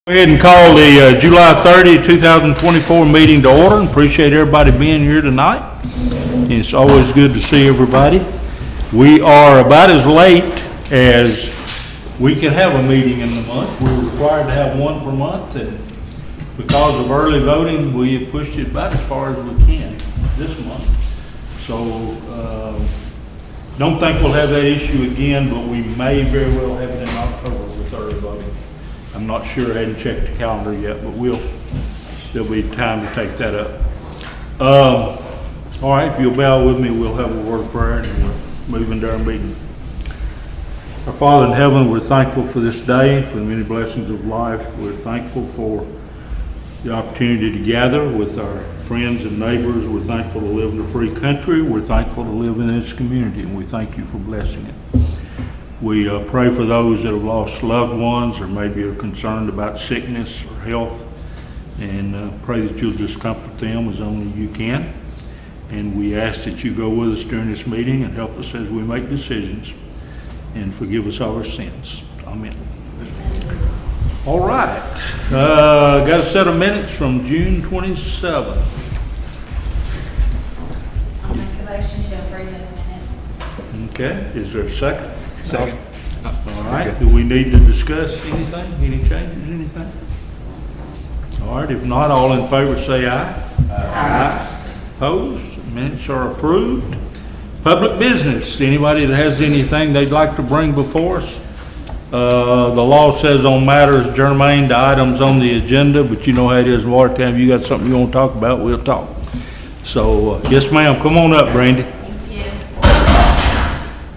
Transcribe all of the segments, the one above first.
Go ahead and call the July 30, 2024 meeting to order, and appreciate everybody being here tonight. It's always good to see everybody. We are about as late as we can have a meeting in the month. We're required to have one per month, and because of early voting, we have pushed it about as far as we can this month. So, don't think we'll have that issue again, but we may very well have it in October with early voting. I'm not sure, I hadn't checked the calendar yet, but there'll be time to take that up. All right, if you'll bow with me, we'll have a word of prayer and we'll move into our meeting. Our Father in heaven, we're thankful for this day and for the many blessings of life. We're thankful for the opportunity to gather with our friends and neighbors. We're thankful to live in a free country. We're thankful to live in this community, and we thank you for blessing it. We pray for those that have lost loved ones or maybe are concerned about sickness or health, and pray that you'll just comfort them as only you can. And we ask that you go with us during this meeting and help us as we make decisions, and forgive us all our sins. Amen. All right. Got a set of minutes from June 27th. I'll make a motion to approve those minutes. Okay, is there a second? Second. All right, do we need to discuss anything, any changes, anything? All right, if not, all in favor say aye. Aye. Opposed? Minutes are approved. Public business, anybody that has anything they'd like to bring before us? The law says on matters germane to items on the agenda, but you know how it is in Watertown. If you got something you want to talk about, we'll talk. So, yes ma'am, come on up, Brandy. Thank you.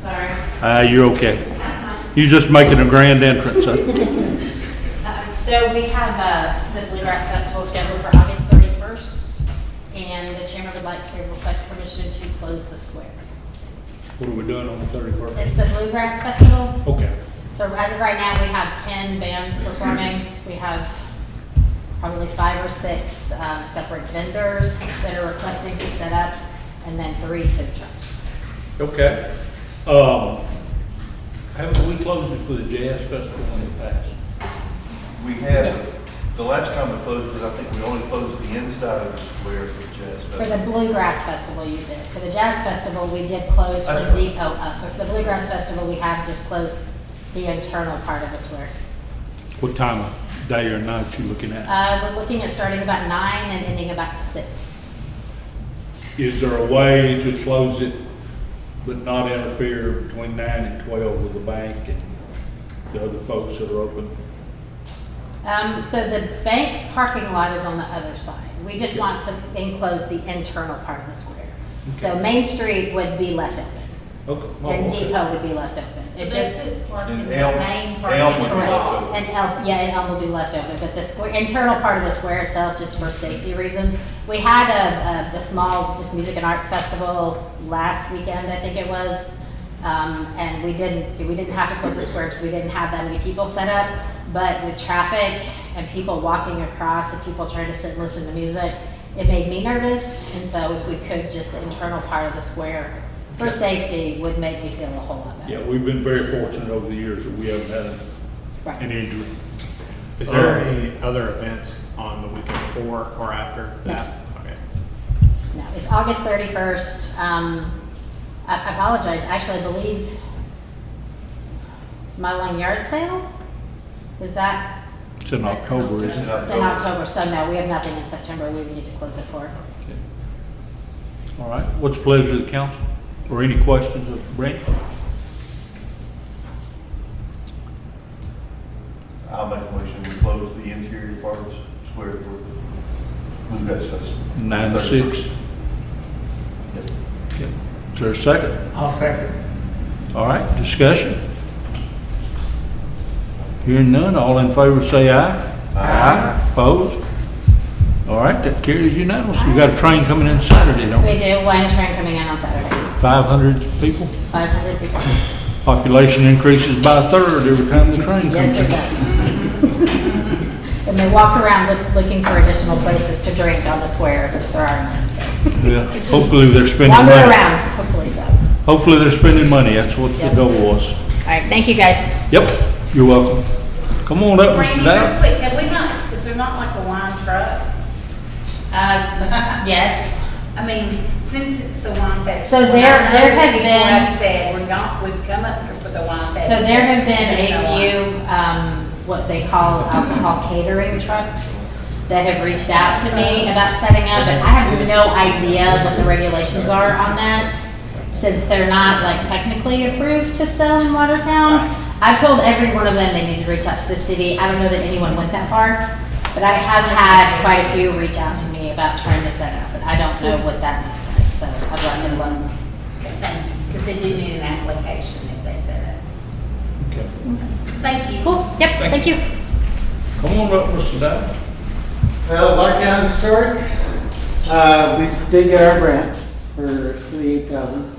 Sorry. You're okay. That's fine. You just making a grand entrance, huh? So we have the Bluegrass Festival scheduled for August 31st, and the chairman would like to request permission to close the square. What are we doing on the 31st? It's the Bluegrass Festival. Okay. So as of right now, we have 10 bands performing. We have probably 5 or 6 separate vendors that are requesting to set up, and then 3 food trucks. Okay. Haven't we closed it for the Jazz Festival in the past? We have, Yes. the last time we closed it, I think we only closed the inside of the square for the Jazz For Festival. the Bluegrass Festival, you did. For the Jazz Festival, we did close the That's right. depot up. But for the Bluegrass Festival, we have just closed the internal part of the square. What time of day or night you looking at? We're looking at starting about 9 and ending about 6. Is there a way to close it but not interfere between 9 and 12 with the bank and the other folks that are open? So the bank parking lot is on the other side. We just want to enclose the internal part of the square. So Main Street would be left open, Okay. and Depot would be left open. It just, And main Elm parking would be left correct. open. And Elm will be left open, but the square, internal part of the square itself, just for safety reasons. We had a small, just music and arts festival last weekend, I think it was. And we didn't have to close the square because we didn't have that many people set up. But with traffic and people walking across and people trying to sit and listen to music, it made me nervous. And so if we could, just the internal part of the square for safety would make me feel a whole lot better. Yeah, we've been very fortunate over the years that we haven't had an Right. injury. Is there any other events on the weekend before or after No. that? Okay. No, it's August 31st. I apologize, actually, I believe my lawn yard sale, is that? It's in that's October, isn't it? It's in October, so no, we have nothing in September we would need to close it for. Okay. All right, what's the pleasure of the council? Or any questions of Brent? I'll make a motion to close the interior part of the square for the Bluegrass Festival. 9 to 6? Yep. Okay. Is there a second? I'll second. All right, discussion? Hearing none, all in favor say aye. Aye. Opposed? All right, that carries unanimously. We got a train coming in Saturday, don't we? We do, one train coming in on Saturday, 500 people? 500 people. Population increases by a third every time the train comes Yes, it in. does. And they walk around looking for additional places to drink on the square, which there are none, so. Yeah, Just hopefully they're spending Wander money. around, hopefully so. Hopefully they're spending money, that's what the Yep. goal was. All right, thank you, guys. Yep, you're welcome. Come on up, Mr. Randy, real Dowd. quick, have we not not like a wine truck? Yes. I mean, since it's the wine festival. So there I know have people been- have said, we've come up here for the wine festival. So there have been There's no a wine. few, what they call alcohol catering trucks that have reached out to me about setting up, but I have no idea what the regulations are on that, since they're not like technically approved to sell in Watertown. I've told every one of them they need to reach out to the city. I don't know that anyone went that far, but I have had quite a few reach out to me about trying to set up, but I don't know what that looks like, so I'd like to learn. Okay, thank you, because they do need an application if they set up. Okay. Thank you. Cool, yep, thank you. Come on up, Mr. Dowd. Well, Watertown Historic, we did get our grant for the $8,000.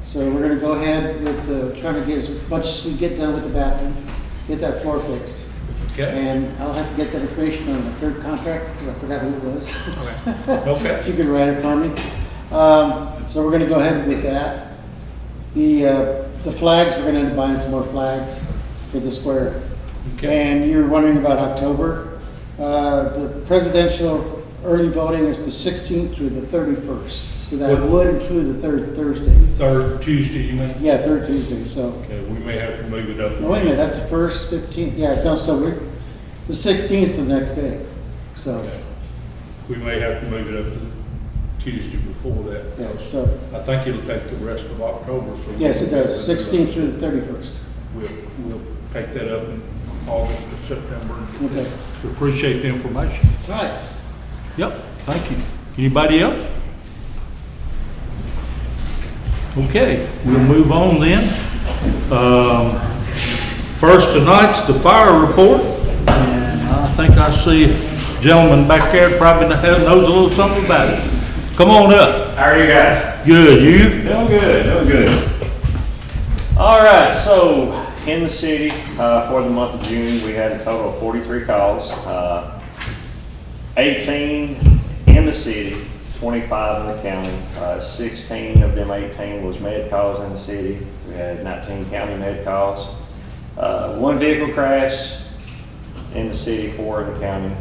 So we're gonna go ahead with, trying to get as much as we get done with the bathroom, get that floor fixed. Okay. And I'll have to get that information on the third contract, because I forgot who it was. Okay. If you could write it for me. So we're gonna go ahead with that. The flags, we're gonna end up buying some more flags for the square. Okay. And you were wondering about October. The presidential early voting is the 16th through the 31st. So that What- would include the third Thursday. Third Tuesday, you mean? Yeah, third Tuesday, so. Okay, we may have to move it up. No, wait a minute, that's the first 15th, yeah, no, so the 16th is the next day, so, Okay. We may have to move it up to Tuesday before that. yeah, so, I think it'll take the rest of October, so. yes, it does, 16th through the 31st. We'll take that up in August or September. and get Okay. that. We appreciate the information. Right. Yep, thank you. Anybody else? Okay, we'll move on then. First tonight's the fire report, and I think I see a gentleman back there probably knows a little something about it. Come on up. How are you guys? Good, you? Doing good, doing good. All right, so in the city, for the month of June, we had a total of 43 calls. 18 in the city, 25 in the county. 16 of them 18 was med calls in the city. We had 19 county med calls. One vehicle crash in the city, 4 in the county,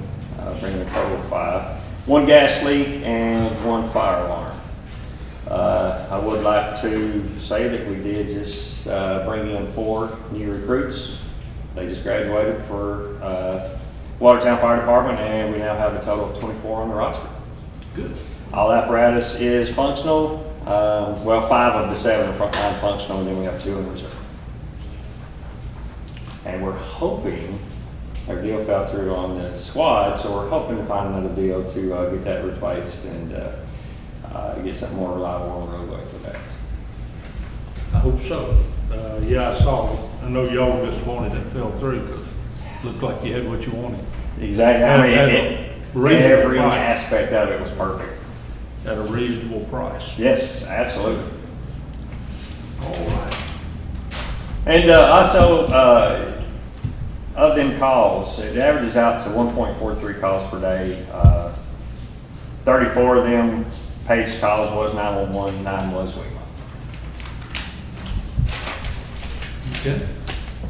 bringing a total of 5. One gas leak and one fire alarm. I would like to say that we did just bring in 4 new recruits. They just graduated for Watertown Fire Department, and we now have a total of 24 on the roster. Good. All apparatus is functional. Well, 5 of the 7 are functional, and then we have 2 in reserve. And we're hoping, our deal fell through on the squad, so we're hoping to find another deal to get that replaced and get something more reliable on the roadway for that. I hope so. Yeah, I saw, I know y'all were disappointed it fell through, because it looked like you had what you wanted. Exactly. I mean, At a reasonable every price. aspect of it was perfect. At a reasonable price. Yes, absolutely. All right. And also, of them calls, it averages out to 1.43 calls per day. 34 of them page calls was 911, 9 was WEMA. Okay.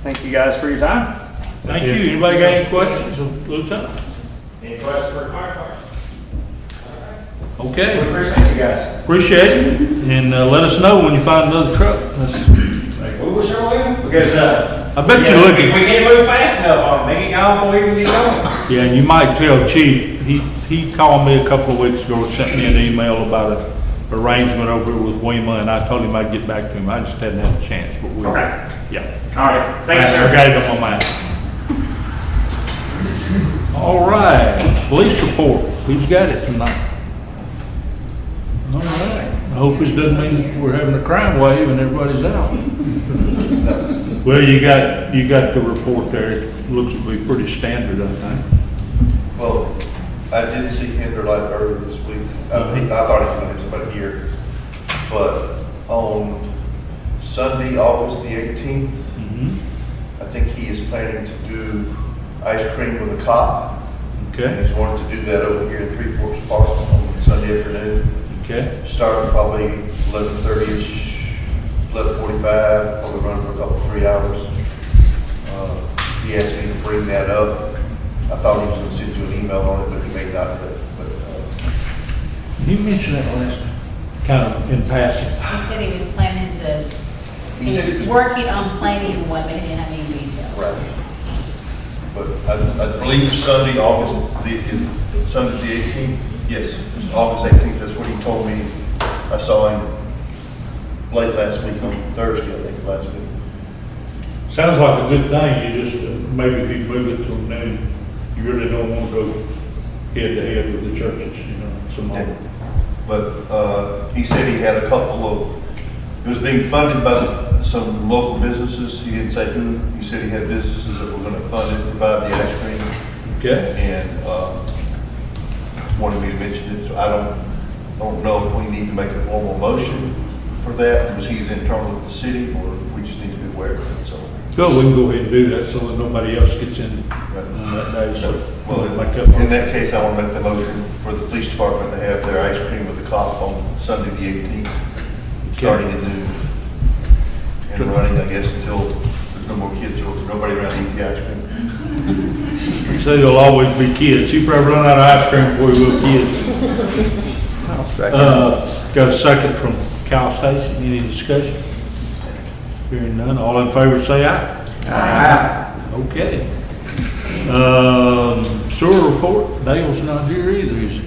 Thank you guys for your time. Thank you. Anybody got any questions of Lieutenant? Any questions for the fire department? We Okay, appreciate you guys. appreciate it, and let us know when you find another truck. We will sure will, because, I bet you're we looking, can't move fast enough on it. Make it gone before we even get going. yeah, and you might tell Chief, he called me a couple of weeks ago, sent me an email about an arrangement over with WEMA, and I told him I'd get back to him. I just hadn't had a chance, but we Okay. Yeah. All right, thank you, I sir. got it on my mind. All right, police report. Who's got it tonight? All right. I hope this doesn't mean we're having a crime wave and everybody's out. Well, you got the report there. It looks to be pretty standard, I think. Well, I did see Hinderlight earlier this week. I thought he was gonna have somebody here. But on Sunday, August the 18th, I think he is planning to do ice cream with a cop. And Okay, he's wanting to do that over here in Three Forks Park on Sunday afternoon. okay, Start probably 11:30ish, 11:45, probably run for a couple, 3 hours. He asked me to bring that up I thought he was gonna send you an email on it, but he may not have, but, You mentioned that last time, kind of in passing. He said he was planning to, He he said he was was- working on planning one, but he didn't have any details. right. But I believe Sunday, Sunday the 18th, yes, it's August 18th, that's what he told me. I saw him late last week, on Thursday, I think, last week. Sounds like a good thing, you just, maybe if you move it to noon, you really don't want to go head to head with the churches, you know, some more. But he said he had a couple of, it was being funded by some local businesses. He didn't say who. He said he had businesses that were going to fund it, provide the ice cream, Okay? and wanted me to mention it. So I don't know if we need to make a formal motion for that, because he's internal with the city, or if we just need to be aware of it, so. Good, we can go ahead and do that so that nobody else gets in on that day, so. Well, make that in motion. that case, I want to make the motion for the police department to have their ice cream with the cop on Sunday the 18th, starting at noon. And running, I guess, until there's no more kids, or nobody around to eat the ice cream. So there'll always be kids. You probably run out of ice cream before you will kids. I'll second. Got a second from Cal Stacy. Any discussion? Hearing none. All in favor say aye. Aye. Okay. Sewer report. Dale's not here either, is he?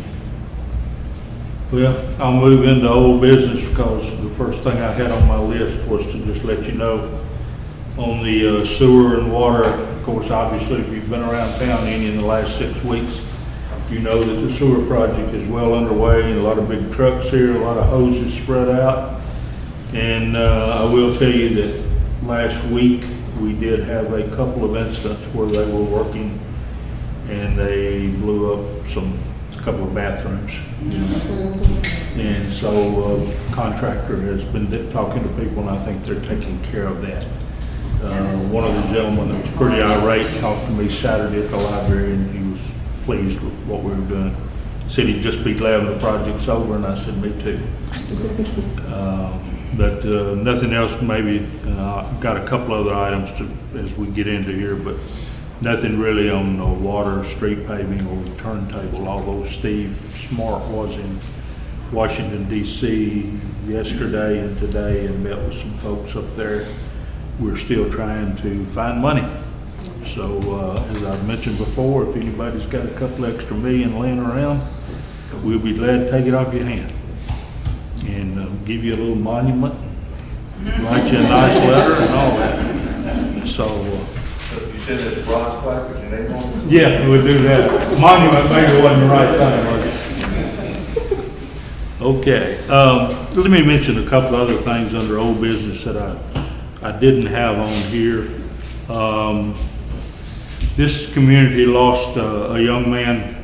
Well, I'll move into old business because the first thing I had on my list was to just let you know on the sewer and water. Of course, obviously, if you've been around town any in the last 6 weeks, you know that the sewer project is well underway. A lot of big trucks here, a lot of hoses spread out. And I will tell you that last week, we did have a couple of incidents where they were working and they blew up a couple of bathrooms. And so contractor has been talking to people, and I think they're taking care of that. One of the gentlemen that was pretty irate talked to me Saturday at the library, and he was pleased with what we were doing. Said he'd just be glad when the project's over, and I said, me too. But nothing else, maybe, got a couple other items as we get into here, but nothing really on water, street paving, or turntable, although Steve Smart was in Washington DC yesterday and today and met with some folks up there. We're still trying to find money. So as I've mentioned before, if anybody's got a couple extra million laying around, we'll be glad to take it off your hand and give you a little monument, write you a nice letter and all that. So You said there's a bronze plaque with your name on it? yeah, we'll do that. Monument maybe wasn't the right thing, was it? Okay, let me mention a couple other things under old business that I didn't have on here. This community lost a young man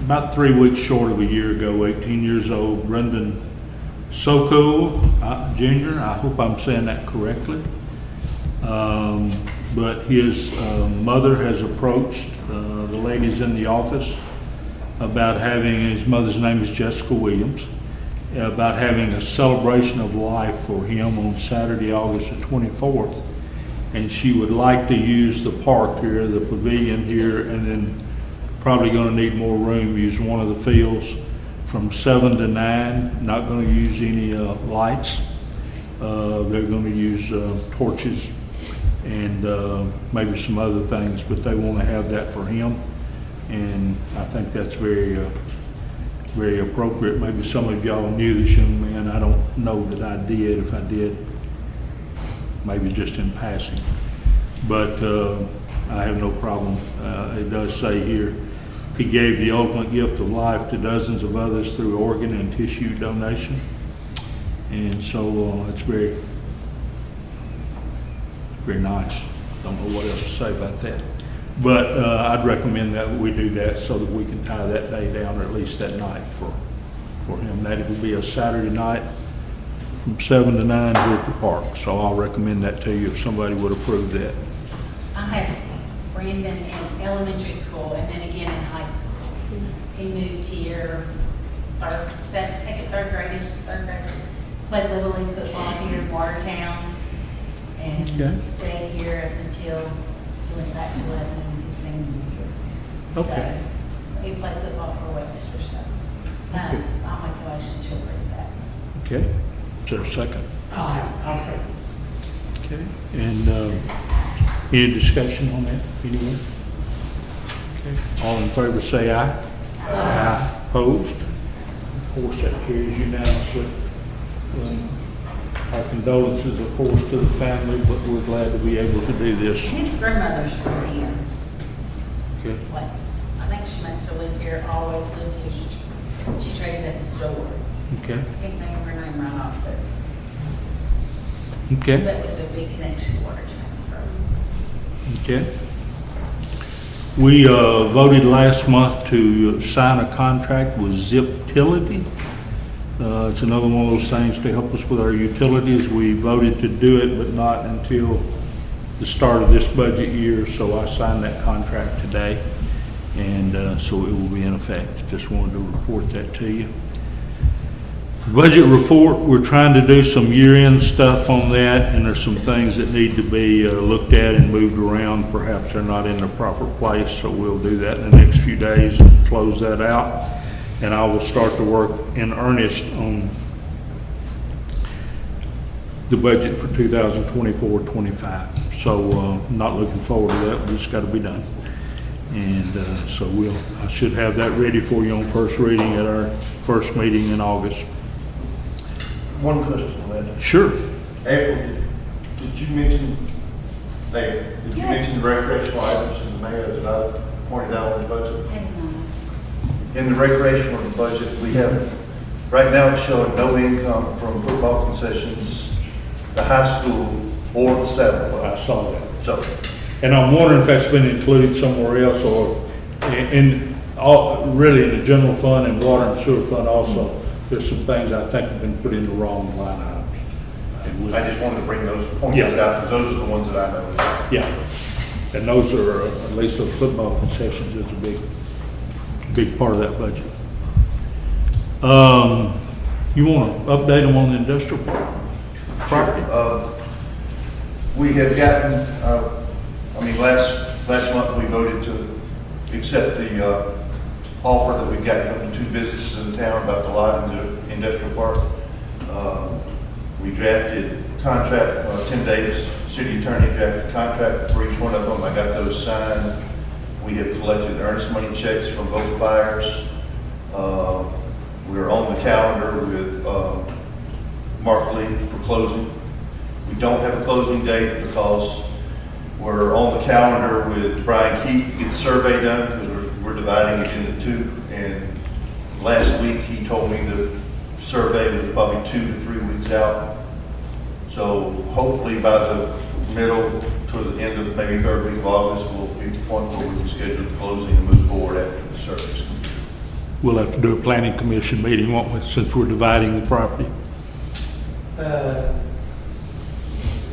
about 3 weeks short of a year ago, 18 years old, Brendan Sokol Jr. I hope I'm saying that correctly. But his mother has approached the ladies in the office about having, his mother's name is Jessica Williams, about having a celebration of life for him on Saturday, August the 24th. And she would like to use the park here, the pavilion here, and then probably going to need more room, use one of the fields from 7 to 9. Not going to use any lights. They're going to use torches and maybe some other things, but they want to have that for him. And I think that's very, very appropriate. Maybe some of y'all knew this young man. I don't know that I did. If I did, maybe just in passing. But I have no problem. It does say here, he gave the ultimate gift of life to dozens of others through organ and tissue donation. And so it's very, very nice. Don't know what else to say about that. But I'd recommend that we do that so that we can tie that day down, or at least that night for him. That it would be a Saturday night from 7 to 9 here at the park. So I'll recommend that to you if somebody would approve that. I had Brandon in elementary school and then again in high school. He moved here third grade. Played Little League football here in Watertown and Okay. stayed here until went back to Lebanon his senior year. Okay. So he played football for Webster, so, Okay. I'll make a motion to approve that. Okay, is there a second? I'll second. Okay, and any discussion on that, anyone? Okay, all in favor say aye. Aye. Opposed? Of course, that carries unanimously. Our condolences, of course, to the family, but we're glad to be able to do this. His grandmother's from here. Okay, What, I think she must have lived here, always lived here. She traded at the store. okay, I can't think of her name right off, but okay, that was the big connection to Watertown. okay. We voted last month to sign a contract with Ziptility. It's another one of those things to help us with our utilities. We voted to do it, but not until the start of this budget year, so I signed that contract today, and so it will be in effect. Just wanted to report that to you. Budget report, we're trying to do some year-end stuff on that, and there's some things that need to be looked at and moved around. Perhaps they're not in the proper place, so we'll do that in the next few days and close that out. And I will start to work in earnest on the budget for 2024-25. So not looking forward to that, but it's got to be done. And so I should have that ready for you on first reading at our first meeting in August. One question on that. Sure. April, did you mention, did you mention the recreational items in the mayor that I pointed out on the budget? In the recreational budget, we have, right now it's showing no income from football concessions, the high school, or the saddle I club. saw that. So, And I'm wondering if that's been included somewhere else or really in the general fund and water and sewer fund also. There's some things I think have been put in the wrong line items. And we'll- I just wanted to bring those points Yeah. out, because those are the ones that I noticed. Yeah, and those are, at least those football concessions is a big part of that budget. You want to update them on the industrial park property? We have gotten, last month we voted to accept the offer that we got from the two businesses in the town about the lot in the industrial park. We drafted contract, Tim Davis, city attorney, drafted contract for each one of them. I got those signed. We have collected earnest money checks from both buyers. We're on the calendar with Mark Lee for closing. We don't have a closing date because we're on the calendar with Brian Keith to get the survey done, because we're dividing it into two. And last week he told me the survey was probably 2 to 3 weeks out. So hopefully by the middle to the end of maybe third week of August, we'll be at the point where we can schedule the closing and move forward after the survey is complete. We'll have to do a planning commission meeting, won't we, since we're dividing the property?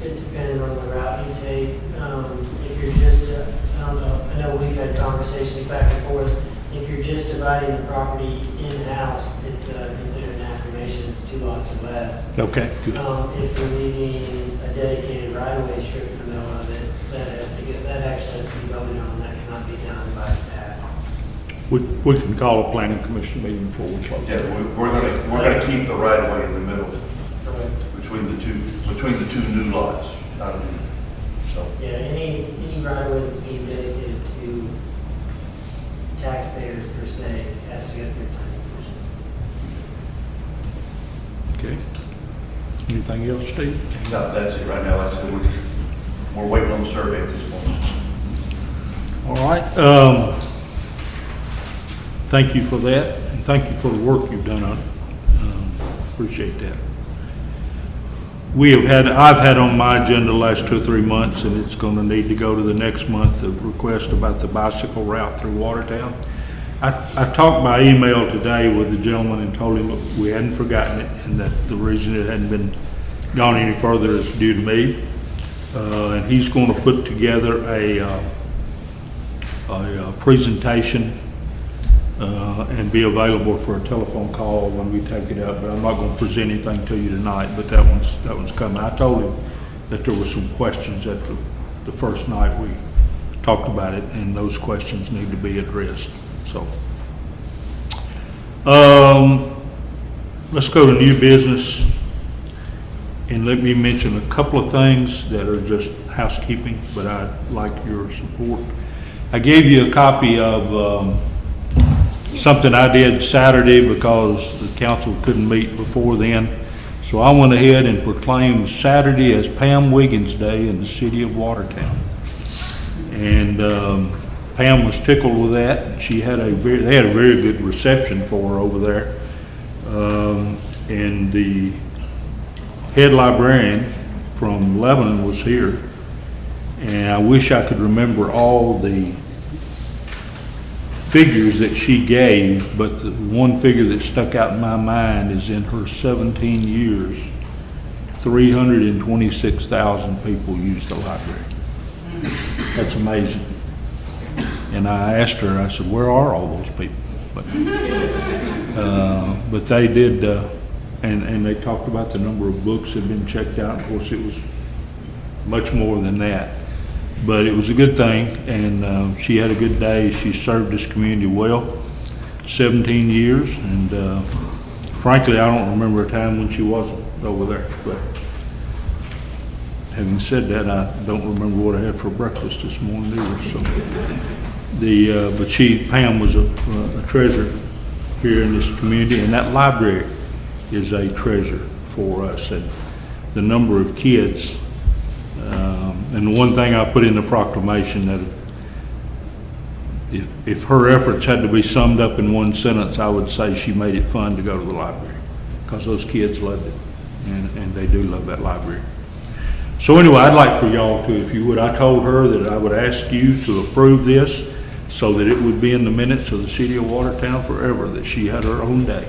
It depends on the route you take. If you're just, I don't know, I know we've had conversations back and forth. If you're just dividing the property in-house, it's considered an affirmation, it's 2 lots or less. Okay, good. If you're leaving a dedicated right-of-way strip in the middle of it, that actually has to be voted on, that cannot be done by staff. We can call a planning commission meeting before we close. Yeah, we're gonna keep the right of way in the middle between the two new lots. So, Yeah, any right-of-way that's being dedicated to taxpayers per se has to go through planning commission. Okay. Anything else, Steve? no, that's it right now. Like I said, we're waiting on the survey at this point. All right. Thank you for that, and thank you for the work you've done on it. Appreciate that. I've had on my agenda the last 2 or 3 months, and it's going to need to go to the next month, a request about the bicycle route through Watertown. I talked by email today with the gentleman and told him that we hadn't forgotten it, and that the reason it hadn't been gone any further is due to me. And he's going to put together a presentation and be available for a telephone call when we take it out. But I'm not going to present anything to you tonight, but that one's coming. I told him that there were some questions at the first night we talked about it, and those questions need to be addressed, so. Let's go to new business, and let me mention a couple of things that are just housekeeping, but I'd like your support. I gave you a copy of something I did Saturday because the council couldn't meet before then. So I went ahead and proclaimed Saturday as Pam Wiggins Day in the city of Watertown. And Pam was tickled with that. They had a very good reception for her over there. And the head librarian from Lebanon was here. And I wish I could remember all the figures that she gave, but the one figure that stuck out in my mind is in her 17 years, 326,000 people used the library. That's amazing. And I asked her, I said, where are all those people? But they did, and they talked about the number of books that had been checked out. Of course, it was much more than that. But it was a good thing, and she had a good day. She served this community well, 17 years, and frankly, I don't remember a time when she wasn't over there. But having said that, I don't remember what I had for breakfast this morning either. So, but Pam was a treasure here in this community, and that library is a treasure for us. And the number of kids. And the one thing I put in the proclamation that if her efforts had to be summed up in one sentence, I would say she made it fun to go to the library because those kids loved it, and they do love that library. So anyway, I'd like for y'all to, if you would, I told her that I would ask you to approve this so that it would be in the minutes of the city of Watertown forever that she had her own day.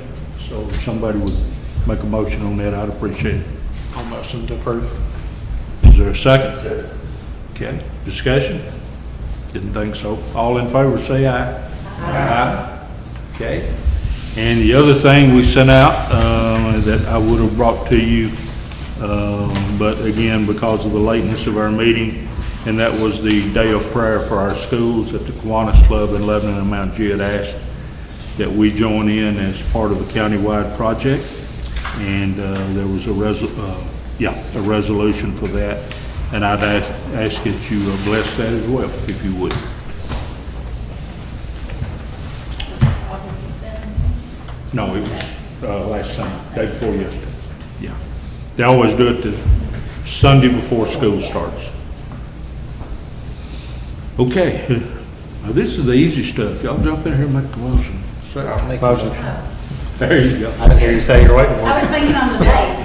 So if somebody would make a motion on that, I'd appreciate it. I'll motion to approve. Is there a second? Okay, discussion? Didn't think so. All in favor say aye. Aye. Okay. And the other thing we sent out that I would have brought to you, but again, because of the lateness of our meeting, and that was the day of prayer for our schools at the Kiwanis Club in Lebanon and Mount Judd asked that we join in as part of a countywide project. And there was a resolution for that, and I'd ask that you bless that as well, if you would. August the 17th. No, it was last Sunday, day before yesterday. Yeah, they always do it the Sunday before school starts. Okay, now this is the easy stuff. Y'all jump in here and make the motion. I'll make a motion. There you go. I didn't hear you say you're waiting for I it. was thinking on the day.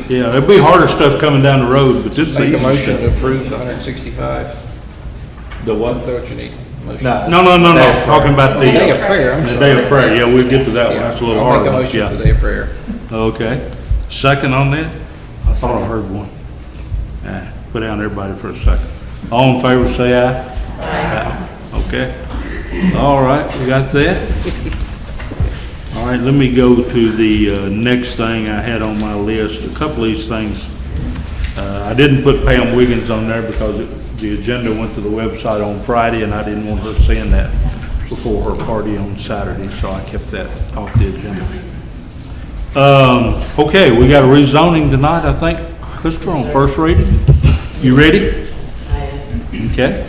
Yeah, there'll be harder stuff coming down the road, but this is the Make a easy motion stuff. to approve the 165. The what? Is that what you need? Motion. No, talking about The day the of prayer, I'm sorry. day of prayer. Yeah, we'll get to that one. That's a little I'll harder. make a motion Yeah. for the day of prayer. Okay. Second on that? I thought I heard one. Put down everybody for a second. All in favor, say aye. Aye. Okay. All right, we got that. All right, let me go to the next thing I had on my list. A couple of these things, I didn't put Pam Wiggins on there because the agenda went to the website on Friday, and I didn't want her seeing that before her party on Saturday, so I kept that off the agenda. Okay, we got a rezoning tonight, I think. Christopher, on first reading. You ready? I am. Okay.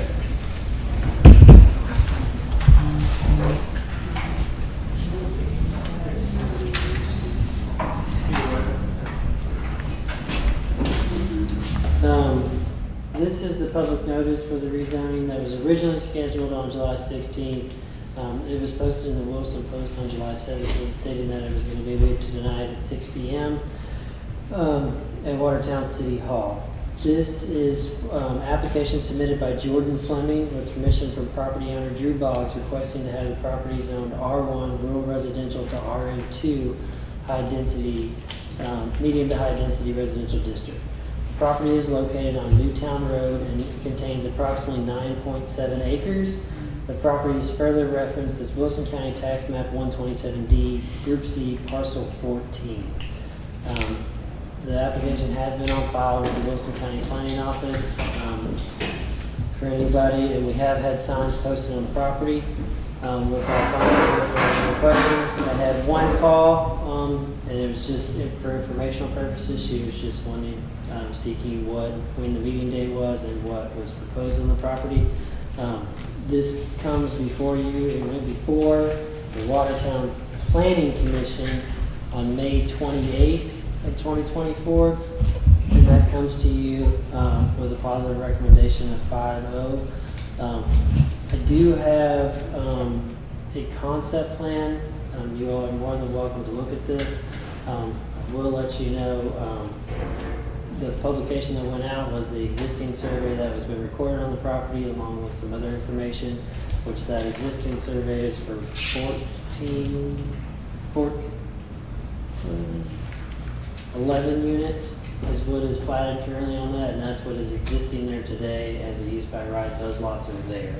This is the public notice for the rezoning that was originally scheduled on July 16th. It was posted in the Wilson Post on July 17th, stating that it was going to be moved to tonight at 6 p.m. At Watertown City Hall. This is application submitted by Jordan Fleming with permission from property owner Drew Boggs, requesting to have the property zoned R1 rural residential to RM2 high density, medium to high density residential district. Property is located on Newtown Road and contains approximately 9.7 acres. The property is further referenced as Wilson County Tax Map 127D, Group C, Parcel 14. The application has been on file with the Wilson County Planning Office. for anybody, and we have had signs posted on the property. With our phone questions, I had one call, and it was just for informational purposes. She was just wanting, seeking when the meeting day was and what was proposed on the property. This comes before you, it went before the Watertown Planning Commission on May 28th of 2024. And that comes to you with a positive recommendation of 5-0. I do have a concept plan. You all are more than welcome to look at this. I will let you know the publication that went out was the existing survey that has been recorded on the property along with some other information, which that existing survey is for 11 units is what is platted currently on that, and that's what is existing there today as a use by right. Those lots are there.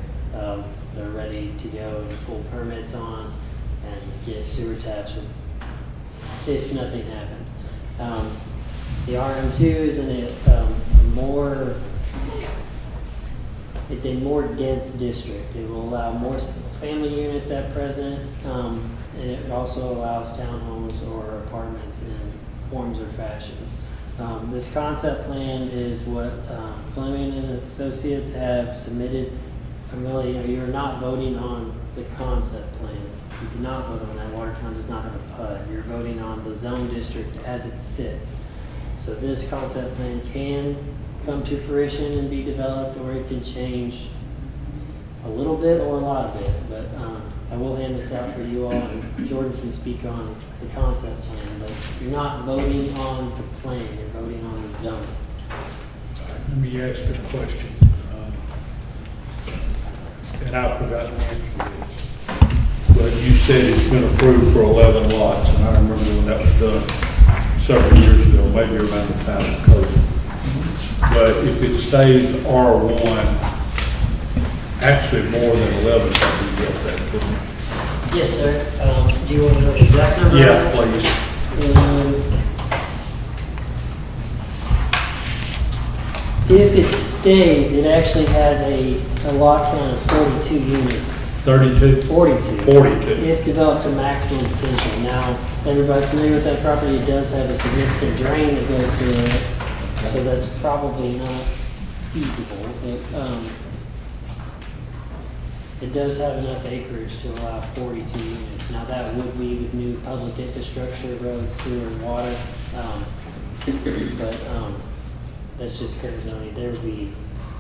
They're ready to go and pull permits on and get sewer taps if nothing happens. The RM2 is in it's a more dense district. It will allow more family units at present, and it also allows townhomes or apartments in forms or fashions. This concept plan is what Fleming and Associates have submitted. You're not voting on the concept plan. You cannot vote on that. Watertown does not have a PUD. You're voting on the zone district as it sits. So this concept plan can come to fruition and be developed, or it can change a little bit or a lot of it. But I will hand this out for you all, and Jordan can speak on the concept plan. But you're not voting on the plan, you're voting on the zone. Let me ask you a question. And I've forgotten the answer to this. But you said it's been approved for 11 lots, and I remember when that was done several years ago, maybe around the time of COVID. But if it stays R1, actually more than 11 can be built that, couldn't it? Yes, sir. Do you want to know the exact number? Yeah, please. If it stays, it actually has a lot count of 42 units. 32? 42. 42. If developed to maximum potential. Now, everybody familiar with that property, it does have a significant drain that goes through it, so that's probably not feasible, but it does have enough acreage to allow 42 units. Now, that would be with new public infrastructure, roads, sewer, and water, but that's just current zoning. There would be,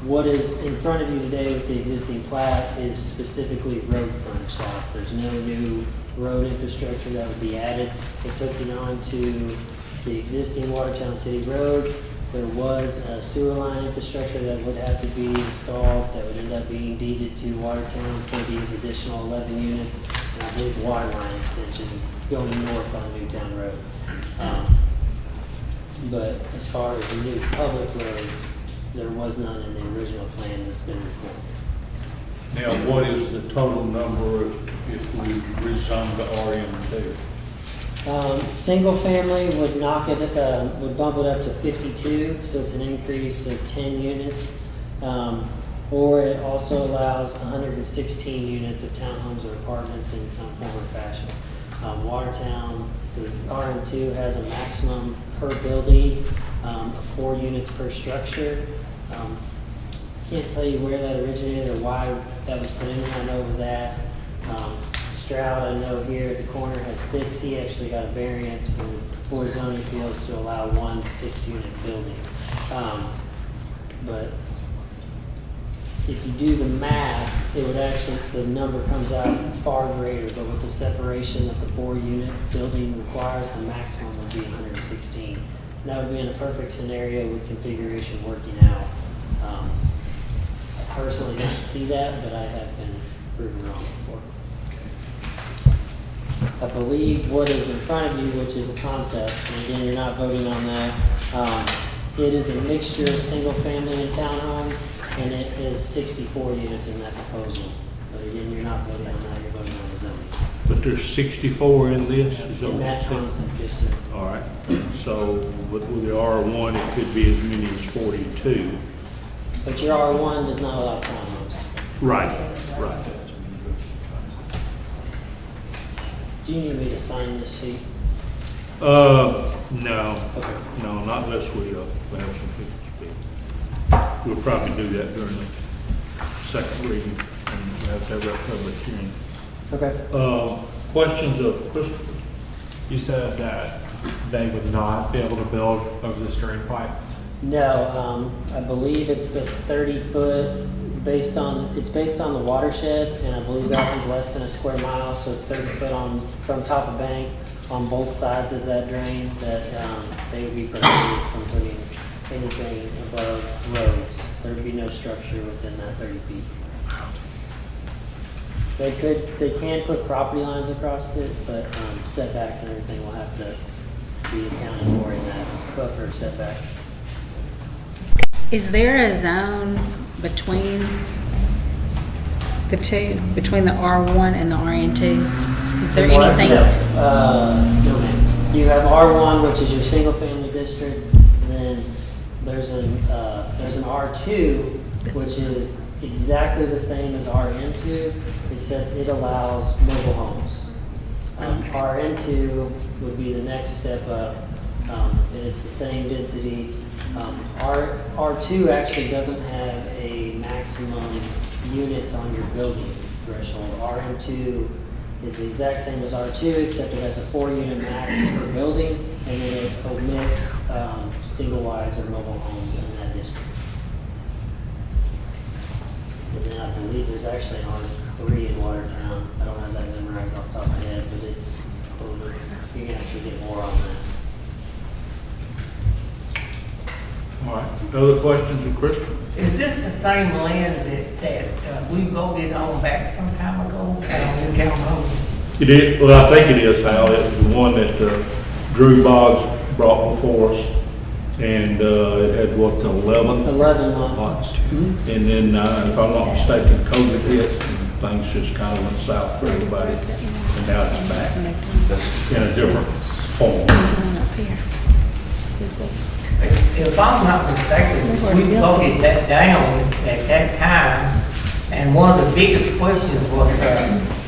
what is in front of you today with the existing plat is specifically road frontage lots. There's no new road infrastructure that would be added. It's hooking on to the existing Watertown City roads. There was a sewer line infrastructure that would have to be installed that would end up being deeded to Watertown for these additional 11 units. And I believe water line extension going north on Newtown Road. But as far as the new public roads, there was none in the original plan that's been recorded. Now, what is the total number if we rezone to RM2? Single family would knock it, would bump it up to 52, so it's an increase of 10 units. Or it also allows 116 units of townhomes or apartments in some form or fashion. Watertown, this RM2 has a maximum per building of 4 units per structure. Can't tell you where that originated or why that was put in there. I know it was asked. Stroud, I know here at the corner has 6. He actually got a variance from Board of Zoning Appeals to allow 1 6-unit building. But if you do the math, it would actually, the number comes out far greater, but with the separation that the 4-unit building requires, the maximum would be 116. And that would be in a perfect scenario with configuration working out. I personally don't see that, but I have been proven wrong before. I believe what is in front of you, which is a concept, and again, you're not voting on that. It is a mixture of single family and townhomes, and it is 64 units in that proposal. But again, you're not voting on that, you're voting on the zoning. But there's 64 in this? Is that In what that you said? concept, yes, sir. All right, so with the R1, it could be as many as 42. But your R1 does not allow townhomes. Right, right. Do you need me to sign this sheet? No, Okay. no, not unless we have some people speak. We'll probably do that during the second reading, and we have to have that public hearing. Okay. Questions of Christopher? You said that they would not be able to build over this drain pipe? No, I believe it's the 30-foot based on the watershed, and I believe that was less than a square mile, so it's 30 foot from top of bank on both sides of that drain, that they would be prohibited from putting anything above roads. There would be no structure within that 30 feet. They can put property lines across it, but setbacks and everything will have to be accounted for in that buffer setback. Is there a zone between the two, between the R1 and the RN2? Is there anything? No, ma'am. You have R1, which is your single-family district, and then there's an R2, which is exactly the same as RN2, except it allows mobile homes. Okay. RN2 would be the next step up, and it's the same density. R2 actually doesn't have a maximum units on your building threshold. RN2 is the exact same as R2, except it has a 4-unit max per building, and then it omits single wides or mobile homes in that district. And then I believe there's actually an R3 in Watertown. I don't have that memorized off the top of my head, but it's over. You can actually get more on that. All right, other questions of Christopher? Is this the same land that we voted on back some time ago down in Calhoun? It is, well, I think it is, Hal. It was the one that Drew Boggs brought before us, and it had, what, 11? 11 lots. Lots. And then, if I'm not mistaken, COVID hit, and things just kind of went south for everybody, and now it's back in a different form. If I'm not mistaken, we voted that down at that time, and one of the biggest questions was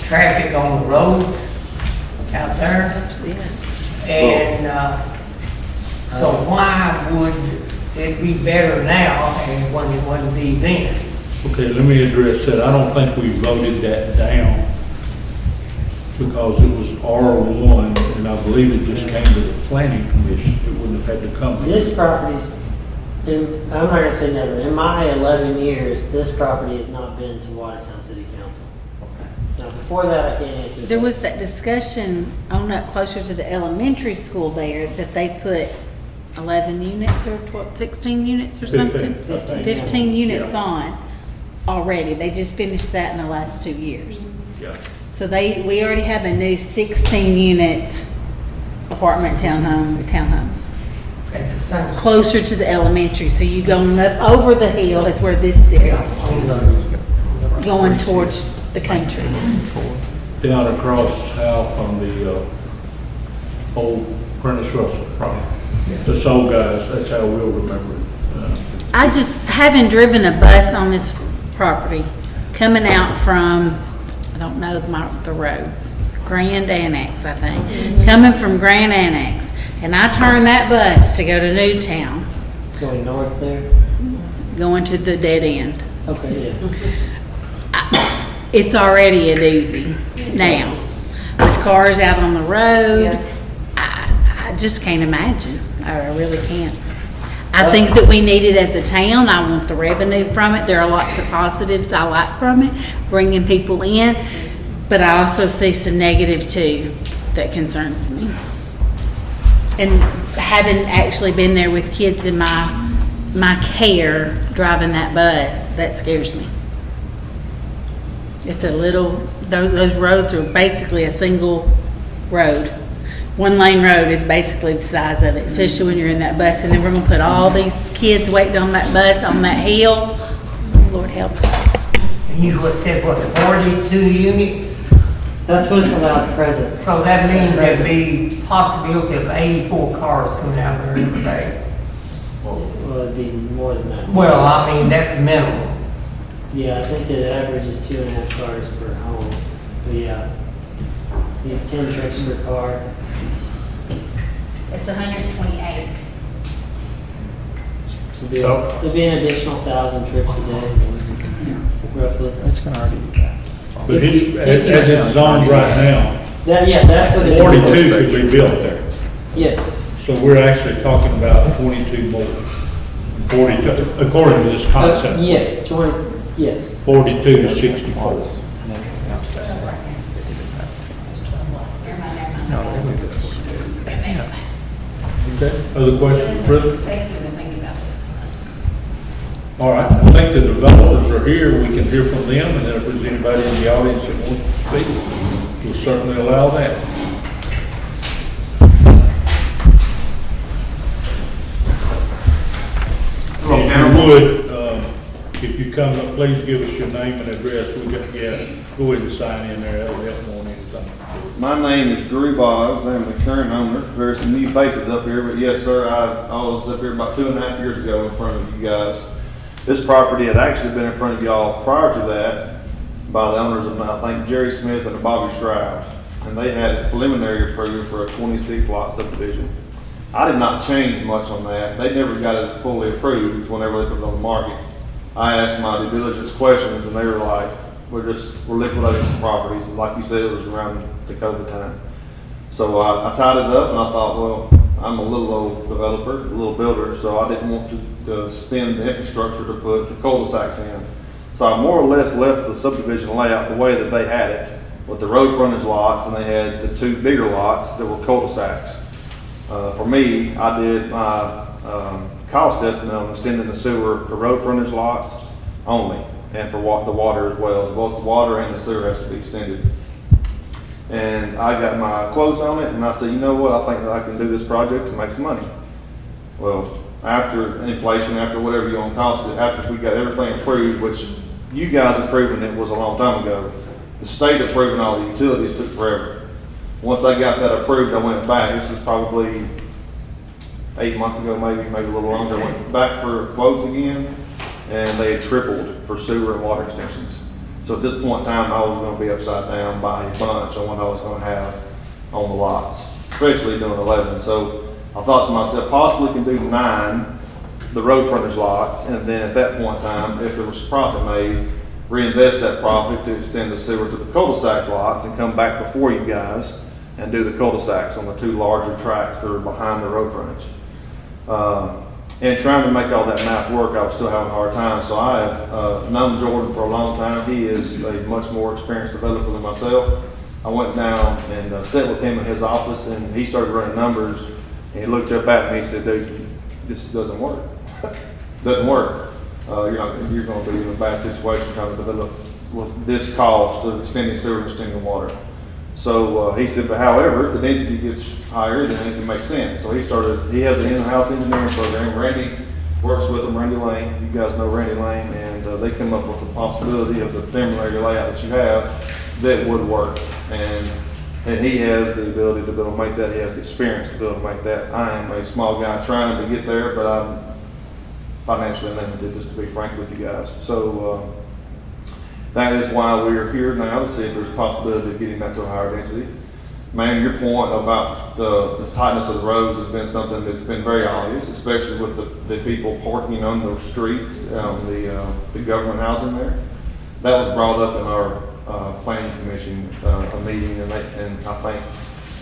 traffic on the roads out there. And so why would it be better now and when it wouldn't be then? Okay, let me address that. I don't think we voted that down because it was R1, and I believe it just came to the planning commission. It wouldn't have had to come. This property's, I'm not gonna say never, in my 11 years, this property has not been to Watertown City Council. Now, before that, I can't answer. There was that discussion on up closer to the elementary school there that they put 11 units or 12, 16 units or something? 15 units on already. They just finished that in the last 2 years. Yeah. So we already have a new 16 unit apartment townhomes. That's the same. Closer to the elementary, so you going up over the hill is where this sits, going towards the country. Down across how from the old Prentice Russell property. The Soul Guys, that's how we'll remember it. I just, having driven a bus on this property, coming out from, I don't know the roads, Grand Annex, I think. Coming from Grand Annex, and I turned that bus to go to Newtown, Going north there? going to the dead end. Okay, yeah. It's already a doozy now, with cars out on the road. I just can't imagine. I really can't. I think that we need it as a town. I want the revenue from it. There are lots of positives I like from it, bringing people in, but I also see some negative too that concerns me. And having actually been there with kids in my care, driving that bus, that scares me. It's a little, those roads are basically a single road. 1 lane road is basically the size of it, especially when you're in that bus. And then we're gonna put all these kids waiting on that bus on that hill. Lord help. And you said, what, 42 units? That's what's allowed present. So that means there'd be possibility of 84 cars coming out there every day. Well, would be more than that. Well, I mean, that's minimum. Yeah, I think the average is 2.5 cars per home. But yeah, you have 10 trips per car. It's 128. So- There'd be an additional 1,000 trips a day, roughly. It's gonna already be that. But If you- as it's zoned right now, Yeah, that's what it is. 42 could be built there. Yes. So we're actually talking about 22 more. 42, according to this concept. Yes, 20, yes. 42 to 64. No, they would do it. Okay, other questions, Crystal? All right, I think the developers are here, we can hear from them, and then if there's anybody in the audience that wants to speak, we'll certainly allow that. Hello, If council. you would, if you come up, please give us your name and address, we got, yeah, go ahead and sign in there, that'll help more than anything. My name is Drew Boggs. I'm the current owner. There's some new faces up here, but yes, sir, I was up here about 2.5 years ago in front of you guys. This property had actually been in front of y'all prior to that by the owners of, I think, Jerry Smith and Bobby Stroud. And they had preliminary approval for a 26 lot subdivision. I did not change much on that. They never got it fully approved whenever they put it on the market. I asked my due diligence questions and they were like, we're liquidating some properties. And like you said, it was around the COVID time. So I tied it up and I thought, well, I'm a little old developer, a little builder, so I didn't want to spend the infrastructure to put the cul-de-sacs in. So I more or less left the subdivision layout the way that they had it, with the road frontage lots, and they had the 2 bigger lots that were cul-de-sacs. For me, I did my cost estimate on extending the sewer for road frontage lots only, and for the water as well. Both the water and the sewer has to be extended. And I got my quotes on it, and I said, you know what, I think that I can do this project to make some money. Well, after inflation, after whatever you want to cost it, after we got everything approved, which you guys approving it was a long time ago, the state approving all the utilities took forever. Once I got that approved, I went back, this was probably 8 months ago, maybe a little longer, I went back for quotes again, and they had tripled for sewer and water extensions. So at this point in time, I was gonna be upside down by a bunch on what I was gonna have on the lots, especially doing 11. So I thought to myself, possibly can do 9, the road frontage lots, and then at that point in time, if there was profit made, reinvest that profit to extend the sewer to the cul-de-sac lots and come back before you guys and do the cul-de-sacs on the 2 larger tracks that are behind the road frontage. And trying to make all that math work, I was still having a hard time. So I have known Jordan for a long time. He is a much more experienced developer than myself. I went down and sat with him in his office, and he started running numbers. And he looked up at me and said, dude, this doesn't work. Doesn't work. You're going to be in a bad situation trying to develop with this cost of extending sewer and extending water. So he said, but however, if the density gets higher, then it can make sense. So he has an in-house engineering program. Randy works with him, Randy Lane. You guys know Randy Lane, and they come up with the possibility of the preliminary layout that you have that would work. And he has the ability to be able to make that. He has the experience to be able to make that. I am a small guy trying to get there, but I'm financially limited, just to be frank with you guys. So that is why we're here now, to see if there's a possibility of getting that to a higher density. Man, your point about the tightness of the roads has been something that's been very obvious, especially with the people parking on those streets, the government housing there. That was brought up in our planning commission a meeting, and I think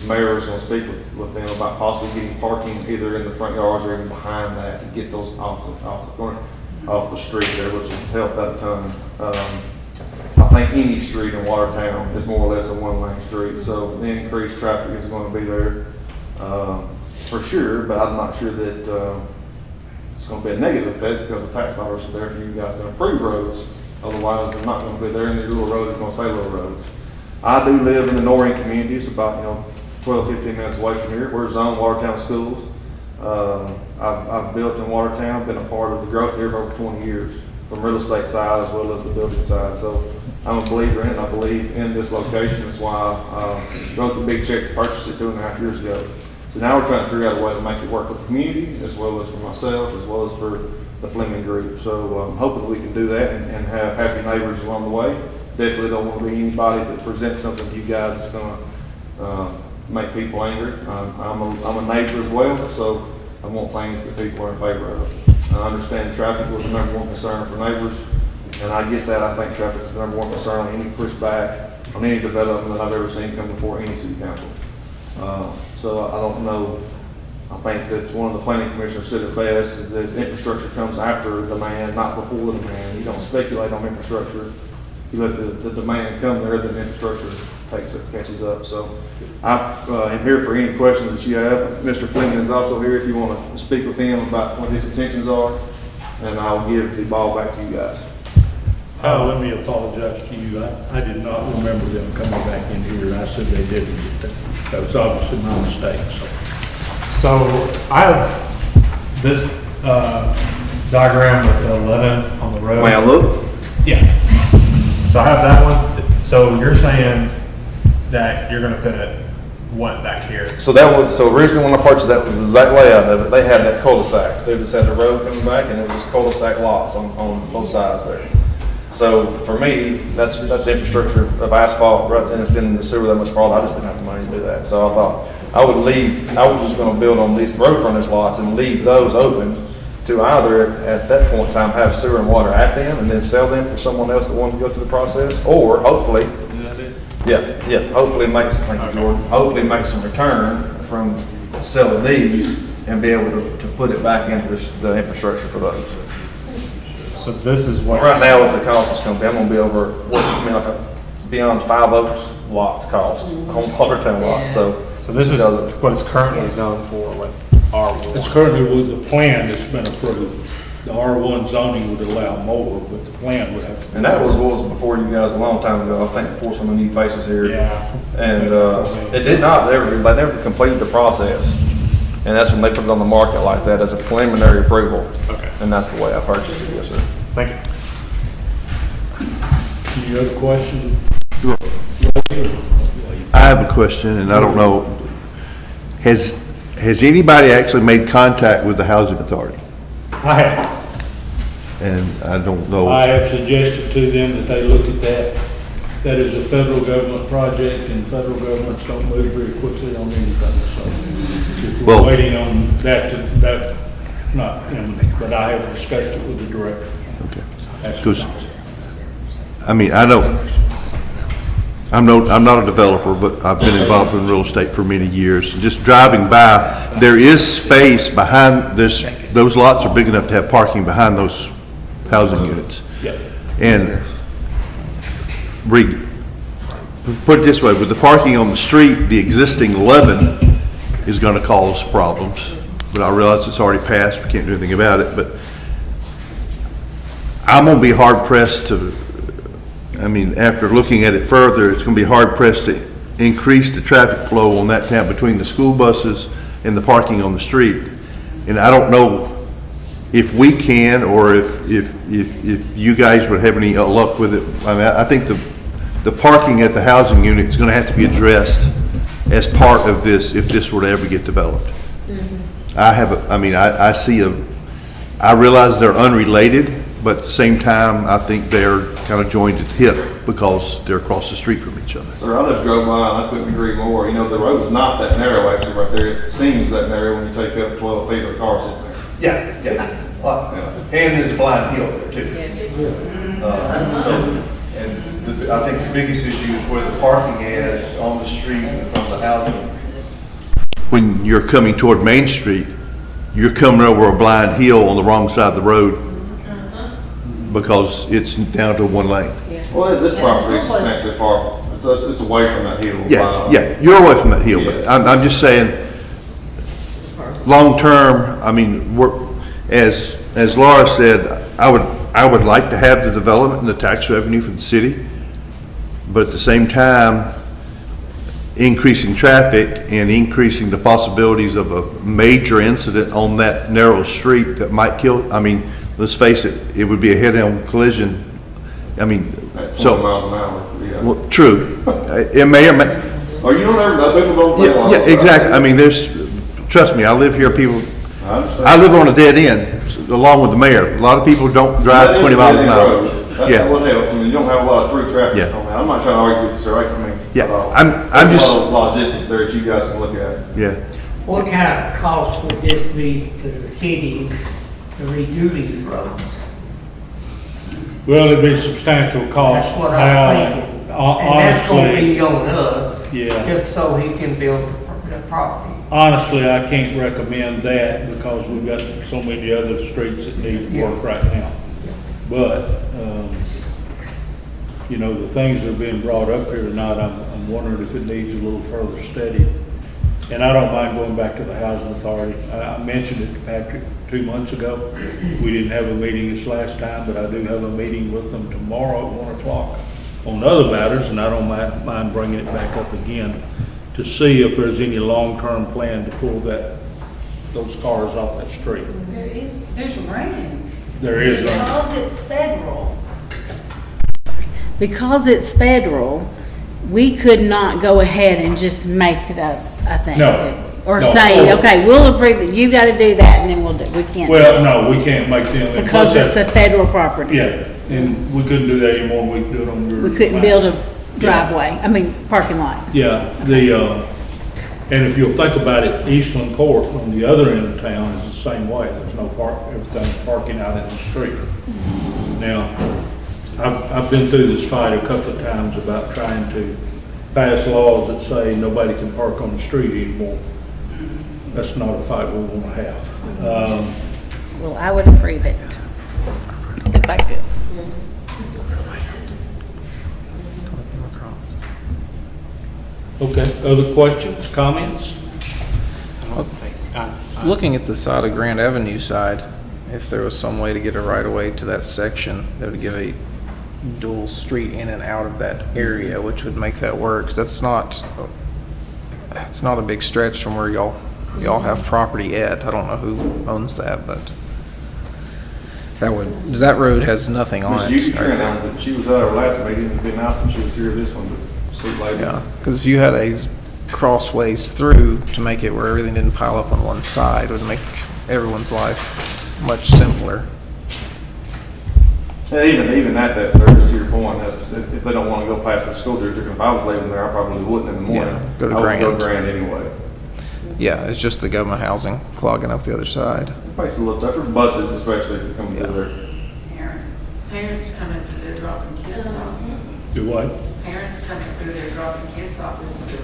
the mayor was going to speak with them about possibly getting parking either in the front yards or even behind that to get those off the street there, which will help that a ton. I think any street in Watertown is more or less a 1-lane street, so the increased traffic is going to be there for sure, but I'm not sure that it's going to be a negative effect because the tax dollars are there for you guys to improve roads. Otherwise, they're not going to be there, and these little roads are going to stay little roads. I do live in the Norring community. It's about 12, 15 minutes away from here. We're zoned Watertown schools. I've built in Watertown, been a part of the growth here for over 20 years, from real estate side as well as the building side. So I'm a believer in it. I believe in this location. That's why I wrote the big check to purchase it 2.5 years ago. So now we're trying to figure out a way to make it work for the community, as well as for myself, as well as for the Fleming Group. So I'm hoping we can do that and have happy neighbors along the way. Definitely don't want to be anybody that presents something to you guys that's gonna make people angry. I'm a neighbor as well, so I want things that people are in favor of. I understand traffic was the number one concern for neighbors, and I get that. I think traffic is the number one concern on any pushback on any development that I've ever seen come before any city council. So I don't know. I think that one of the planning commissioners said it best, is that infrastructure comes after demand, not before the demand. You don't speculate on infrastructure. You let the demand come there, then infrastructure catches up. So I'm here for any questions that you have. Mr. Fleming is also here if you want to speak with him about what his intentions are, and I'll give the ball back to you guys. Let me apologize to you. I did not remember them coming back in here, and I said they didn't. That was obviously my mistake, so. So I have this diagram with the 11 on the road. May I look? Yeah. So I have that one. So you're saying that you're going to put what back here? So originally when I purchased that was the exact layout of it. They had that cul-de-sac. They just had the road coming back, and it was just cul-de-sac lots on both sides there. So for me, that's infrastructure of asphalt, right, and it's in the sewer that much farther. I just didn't have the money to do that. So I thought I was just gonna build on these road frontage lots and leave those open to either at that point in time have sewer and water at them and then sell them for someone else that wanted to go through the process, or hopefully, hopefully thank you, Jordan, hopefully make some return from selling these and be able to put it back into the infrastructure for those. So this is what. Right now, what the cost is going to be, I'm going to be over, beyond 5 Oaks lots cost, on Watertown lots, so. So this is what it's currently zoned for with R1. It's currently with the plan that's been approved. The R1 zoning would allow more, but the plan would have to. And that was what was before you guys a long time ago, I think, before some of the new faces here. Yeah. And it did not, they never completed the process. And that's when they put it on the market like that as a preliminary approval. Okay. And that's the way I purchased it, yes, sir. Thank you. Any other questions? I have a question, and I don't know, has anybody actually made contact with the housing authority? I have. And I don't know. I have suggested to them that they look at that. That is a federal government project, and federal governments don't move very quickly on anything, so if we're Well- waiting on that's not imminent, but I have discussed it with the director. Okay. That's Because, I mean, I'm not a developer, but I've been involved in real estate for many years. Just driving by, there is space behind this, those lots are big enough to have parking behind those housing units. Yeah. And put it this way, with the parking on the street, the existing 11 is gonna cause problems. But I realize it's already passed, we can't do anything about it, but I'm gonna be hard pressed to, I mean, after looking at it further, it's gonna be hard pressed to increase the traffic flow on that town between the school buses and the parking on the street. And I don't know if we can, or if you guys would have any luck with it. I mean, I think the parking at the housing unit is gonna have to be addressed as part of this, if this were to ever get developed. I realize they're unrelated, but at the same time, I think they're kind of joined at the hip because they're across the street from each other. Sir, I just drove by and I couldn't agree more. You know, the road is not that narrow actually right there. It seems that narrow when you take up 12 feet of a car sitting there. Yeah. And there's a blind hill there too. I think the biggest issue is where the parking is on the street from the housing. When you're coming toward Main Street, you're coming over a blind hill on the wrong side of the road because it's down to one lane. Well, this property is actually far, it's away from that hill. Yeah, you're away from that hill, but I'm just saying, long-term, I mean, as Laura said, I would like to have the development and the tax revenue for the city, but at the same time, increasing traffic and increasing the possibilities of a major incident on that narrow street that might kill, I mean, let's face it, it would be a head-on collision. I mean, At 20 so, miles an hour, yeah. well, true. It may or may, Oh, you don't ever, people don't think like yeah, exactly. I mean, trust me, I live here, people, I understand. I live on a dead end. along with the mayor. A lot of people don't drive That is 20 a miles dead an end hour. road. That Yeah. would help. I mean, you don't have a lot of through traffic Yeah. on that. I'm not trying to argue with you, sir. I mean, Yeah, at all. I'm There's just- a lot of logistics there that you guys can look at. Yeah. What kind of cost would this be to the city to redo these roads? Well, it'd be substantial cost. That's what Now, I'm thinking. And that's gonna Honestly, be on us. Yeah. Just so he can build the property. honestly, I can't recommend that because we've got so many other streets that need work right now. But, you know, the things that are being brought up here tonight, I'm wondering if it needs a little further study. And I don't mind going back to the housing authority. I mentioned it to Patrick 2 months ago. We didn't have a meeting this last time, but I do have a meeting with them tomorrow at 1 o'clock on other matters, and I don't mind bringing it back up again to see if there's any long-term plan to pull those cars off that street. There's rain. There is, Because it's federal. Because it's federal, we could not go ahead and just make it up, I think. No. Or No. say, okay, we'll approve that, you gotta do that, and then we'll do, we can't. do well, it. no, we can't make them. Because it's a federal property. Yeah, and we couldn't do that anymore, we could do it on your. We couldn't build a driveway, parking lot. Yeah, and if you'll think about it, Eastland Court on the other end of town is the same way. There's no everything's parking out in the street. Now, I've been through this fight a couple of times about trying to pass laws that say nobody can park on the street anymore. That's not a fight we want to have. Well, I would approve it. If I could. Okay, other questions, comments? Looking at the side of Grand Avenue side, if there was some way to get a right of way to that section, that would give a dual street in and out of that area, which would make that work. 'Cause it's not a big stretch from where y'all have property at. I don't know who owns that, but that road has nothing on Ms. it. Judy right Trent there. owns it. She was at our last meeting. It'd been nice if she was here this one, but sweet lady. Yeah, because if you had a crossways through to make it where everything didn't pile up on one side, it would make everyone's life much simpler. And even at that service, to your point, if they don't want to go past the school district, if I was leaving there, I probably wouldn't in the morning. Yeah, go to I would go Grand. Grand anyway. Yeah, it's just the government housing clogging up the other side. It makes it a little tougher, buses especially, if you come through there. Parents coming through there dropping kids off. Do what? Parents coming through there dropping kids off in the school.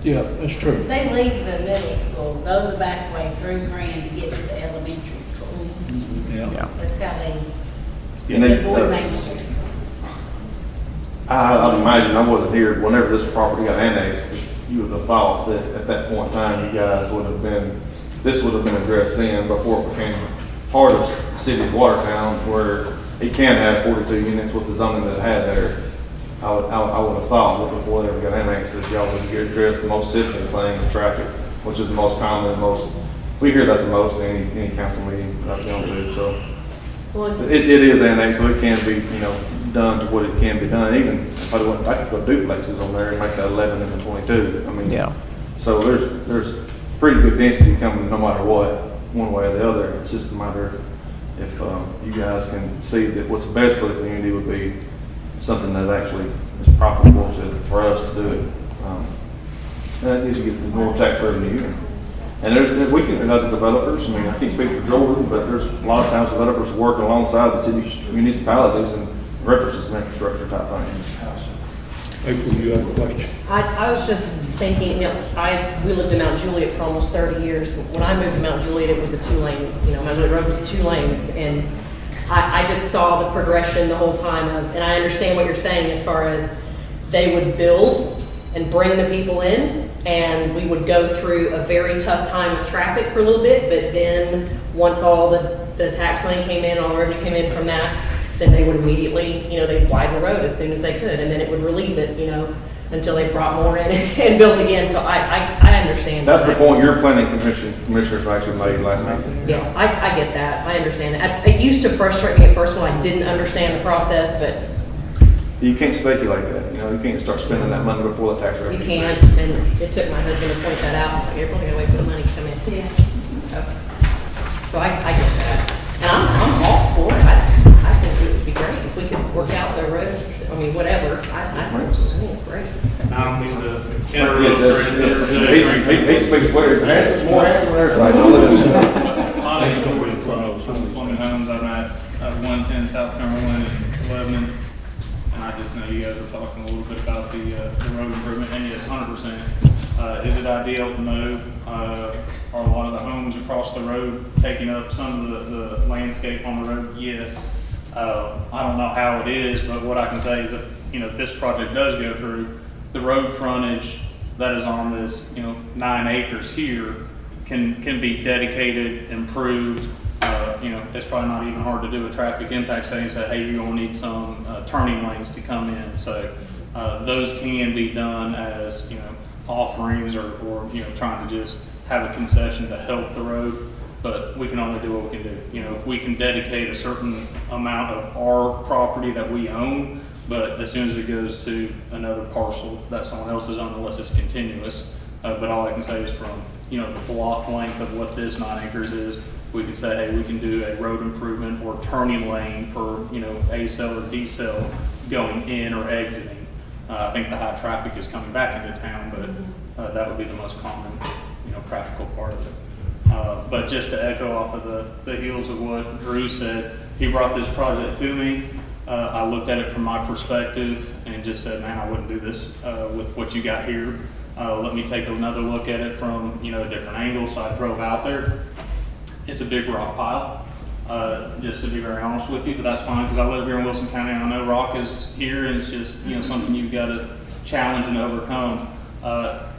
Yeah, that's true. If they leave the middle school, go the back way through Grand to get to the elementary school. Yeah. Yeah. That's how they, And they they- avoid Main Street. I'd imagine, I wasn't here, whenever this property got annexed, you would have thought that at that point in time, you guys would have been, this would have been addressed then before it became part of the city of Watertown, where it can have 42 units with the zoning that it had there. I would have thought that before they ever got annexed, that y'all would get addressed the most significant thing, the traffic, which is the most common, we hear that the most in any council meeting that I've gone to, so. It is annexed, so it can be, done to what it can be done. Even if I could put duplexes on there and make that 11 and the 22. I mean, Yeah. so there's pretty good density coming no matter what, one way or the other. It's just a matter of if you guys can see that what's best for the community would be something that actually is profitable for us to do it. And that gives you more tax revenue. And we can, as developers, I mean, I can't speak for Jordan, but there's a lot of times developers working alongside the city municipalities and reference to some infrastructure type things. April, you have a question? I was just thinking, we lived in Mount Juliet for almost 30 years. When I moved to Mount Juliet, it was a 2-lane, Mount Juliet Road was 2 lanes. And I just saw the progression the whole time and I understand what you're saying as far as they would build and bring the people in, and we would go through a very tough time with traffic for a little bit, but then once all the tax money came in, all the revenue came in from that, then they would immediately, they'd widen the road as soon as they could, and then it would relieve it, until they brought more in and built again. So I understand. That's the point your planning commissioners actually made last night. Yeah, I get that. I understand that. It used to frustrate me at first when I didn't understand the process, but You can't speculate that, you can't start spending that money before the tax revenue. you can't. And it took my husband to point that out. Like, you're probably gonna wait for the money to come in. Yeah. So I get that. work out their roads, I mean, whatever, I think it's great. I don't mean to Yeah, Judge, he speaks weird, more handsome than everything. honestly, from 20 homes, I'm at 110 South Cumberland and Lebanon. And I just know you guys were talking a little bit about the road improvement, and yes, 100%. Is it ideal? No. Are a lot of the homes across the road taking up some of the landscape on the road? Yes. I don't know how it is, but what I can say is if this project does go through, the road frontage that is on this 9 acres here can be dedicated, improved. It's probably not even hard to do a traffic impact study and say, hey, you're gonna need some turning lanes to come in. So those can be done as offerings or trying to just have a concession to help the road. But we can only do what we can do. If we can dedicate a certain amount of our property that we own, but as soon as it goes to another parcel that someone else is on, unless it's continuous. But all I can say is from the block length of what this 9 acres is, we can say, hey, we can do a road improvement or turning lane for A cell or D cell going in or exiting. I think the high traffic is coming back into town, but that would be the most common practical part of it. But just to echo off of the heels of what Drew said, he brought this project to me. I looked at it from my perspective and just said, man, I wouldn't do this with what you got here. Let me take another look at it from a different angle. So I drove out there. It's a big rock pile, just to be very honest with you, but that's fine because I live here in Wilson County and I know rock is here and it's just something you've got to challenge and overcome.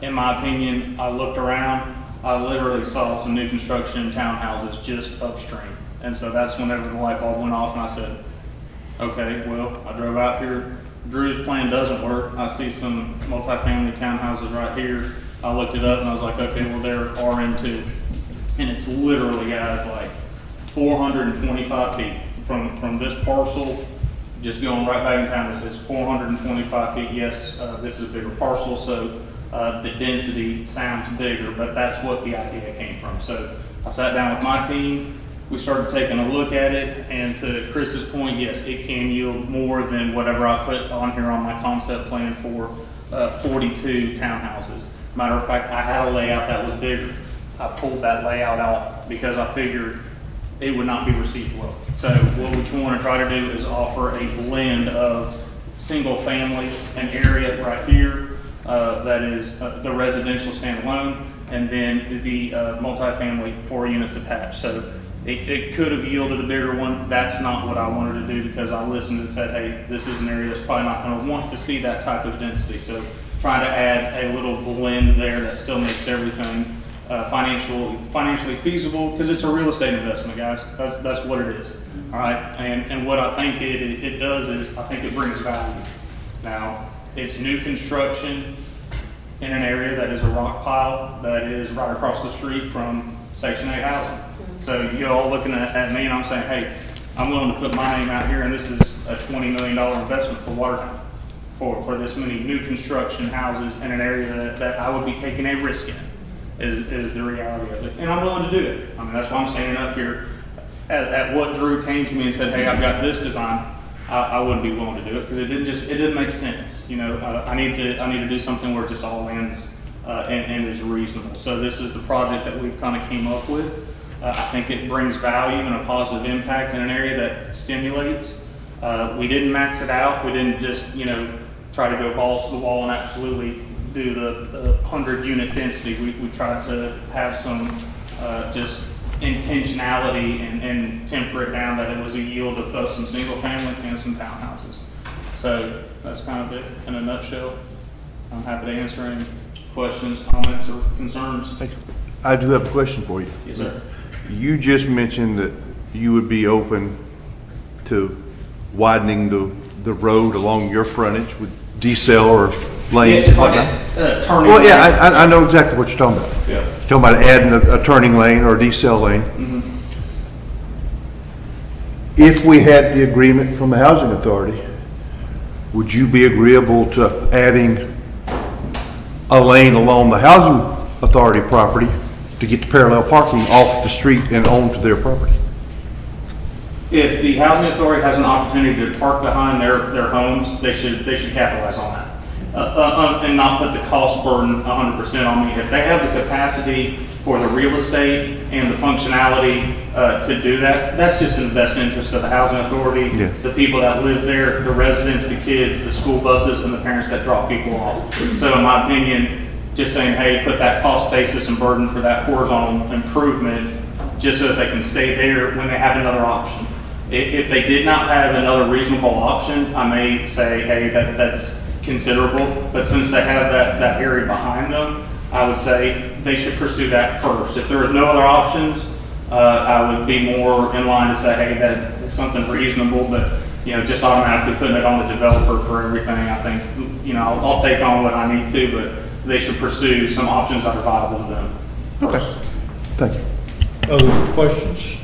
In my opinion, I looked around. I literally saw some new construction townhouses just upstream. And so that's whenever the light bulb went off and I said, okay, well, I drove out here. Drew's plan doesn't work. I see some multifamily townhouses right here. I looked it up and I was like, okay, well, they're RM2. And it's literally, guys, like 425 feet from this parcel, just going right back in town. It's 425 feet. Yes, this is a bigger parcel, so the density sounds bigger, but that's what the idea came from. So I sat down with my team. We started taking a look at it, and to Chris's point, yes, it can yield more than whatever I put on here on my concept plan for 42 townhouses. Matter of fact, I had a layout that was bigger. I pulled that layout out because I figured it would not be received well. So what we want to try to do is offer a blend of single family, an area right here that is the residential standalone, and then the multifamily 4 units attached. So it could have yielded a bigger one. That's not what I wanted to do because I listened and said, hey, this is an area that's probably not going to want to see that type of density. So trying to add a little blend there that still makes everything financially feasible, because it's a real estate investment, guys. That's what it is. All right, and what I think it does is I think it brings value. Now, it's new construction in an area that is a rock pile that is right across the street from Section 8 housing. So you're all looking at me and I'm saying, hey, I'm willing to put my name out here, and this is a $20 million investment for Watertown for this many new construction houses in an area that I would be taking a risk in. Is the reality of it. And I'm willing to do it. I mean, that's why I'm standing up here at what Drew came to me and said, hey, I've got this design. I wouldn't be willing to do it because it didn't make sense. I need to do something where it just all lands and is reasonable. So this is the project that we've kind of came up with. I think it brings value and a positive impact in an area that stimulates. We didn't max it out. We didn't just, try to go balls to the wall and absolutely do the 100 unit density. We tried to have some just intentionality and temper it down that it was a yield of both some single family and some townhouses. So that's kind of it in a nutshell. I'm happy to answer any questions, comments, or concerns. I do have a question for you. Yes, sir. You just mentioned that you would be open to widening the road along your frontage with decel or lanes. Yeah, it's like a turning Well, lane. yeah, I know exactly what you're talking about. Yeah. You're talking about adding a turning lane or a decel lane. Mm-hmm. If we had the agreement from the housing authority, would you be agreeable to adding a lane along the housing authority property to get the parallel parking off the street and onto their property? if the housing authority has an opportunity to park behind their homes, they should capitalize on that. And not put the cost burden 100% on me. If they have the capacity for the real estate and the functionality to do that, that's just in the best interest of the housing authority, the people that live there, the residents, the kids, the school buses, and the parents that drop people off. So in my opinion, just saying, hey, put that cost basis and burden for that horizontal improvement, just so that they can stay there when they have another option. If they did not have another reasonable option, I may say, hey, that's considerable, but since they have that area behind them, I would say they should pursue that first. If there is no other options, I would be more in line to say, hey, that is something reasonable, but just automatically putting it on the developer for everything, I think, I'll take on what I need to, but they should pursue some options that are viable to them. Okay, thank you. Other questions?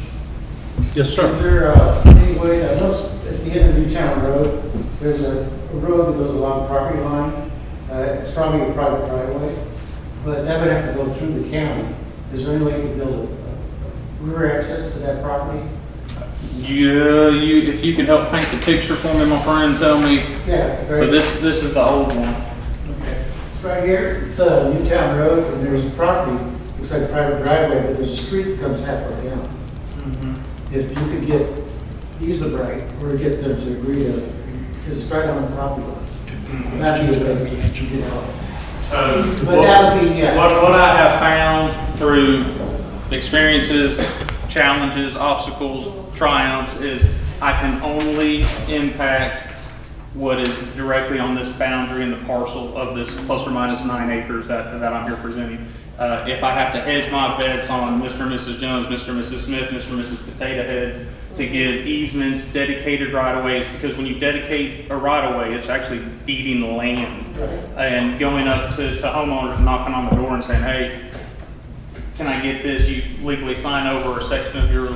Yes, sir. Is there any way, I noticed at the end of Newtown Road, there's a road that goes along the property line. It's probably a private driveway, but that would have to go through the county. Is there any way to build a rear access to that property? Yeah, if you can help paint the picture for me, my friend, tell me. Yeah. Right. So this is the old one. Okay. It's right here. It's a Newtown Road, and there's a property, looks like a private driveway, but there's a street that comes halfway down. If you could get easement right, or get them to agree to, because it's right on the property line. That'd be a way, So But that would be, yeah. what I have found through experiences, challenges, obstacles, triumphs is I can only impact what is directly on this boundary and the parcel of this plus or minus 9 acres that I'm here presenting. If I have to hedge my bets on Mr. and Mrs. Jones, Mr. and Mrs. Smith, Mr. and Mrs. Potato Heads to give easements, dedicated right-of-ways, because when you dedicate a right-of-way, it's actually deeding the land. And going up to homeowners and knocking on the door and saying, hey, can I get this? You legally sign over a section of your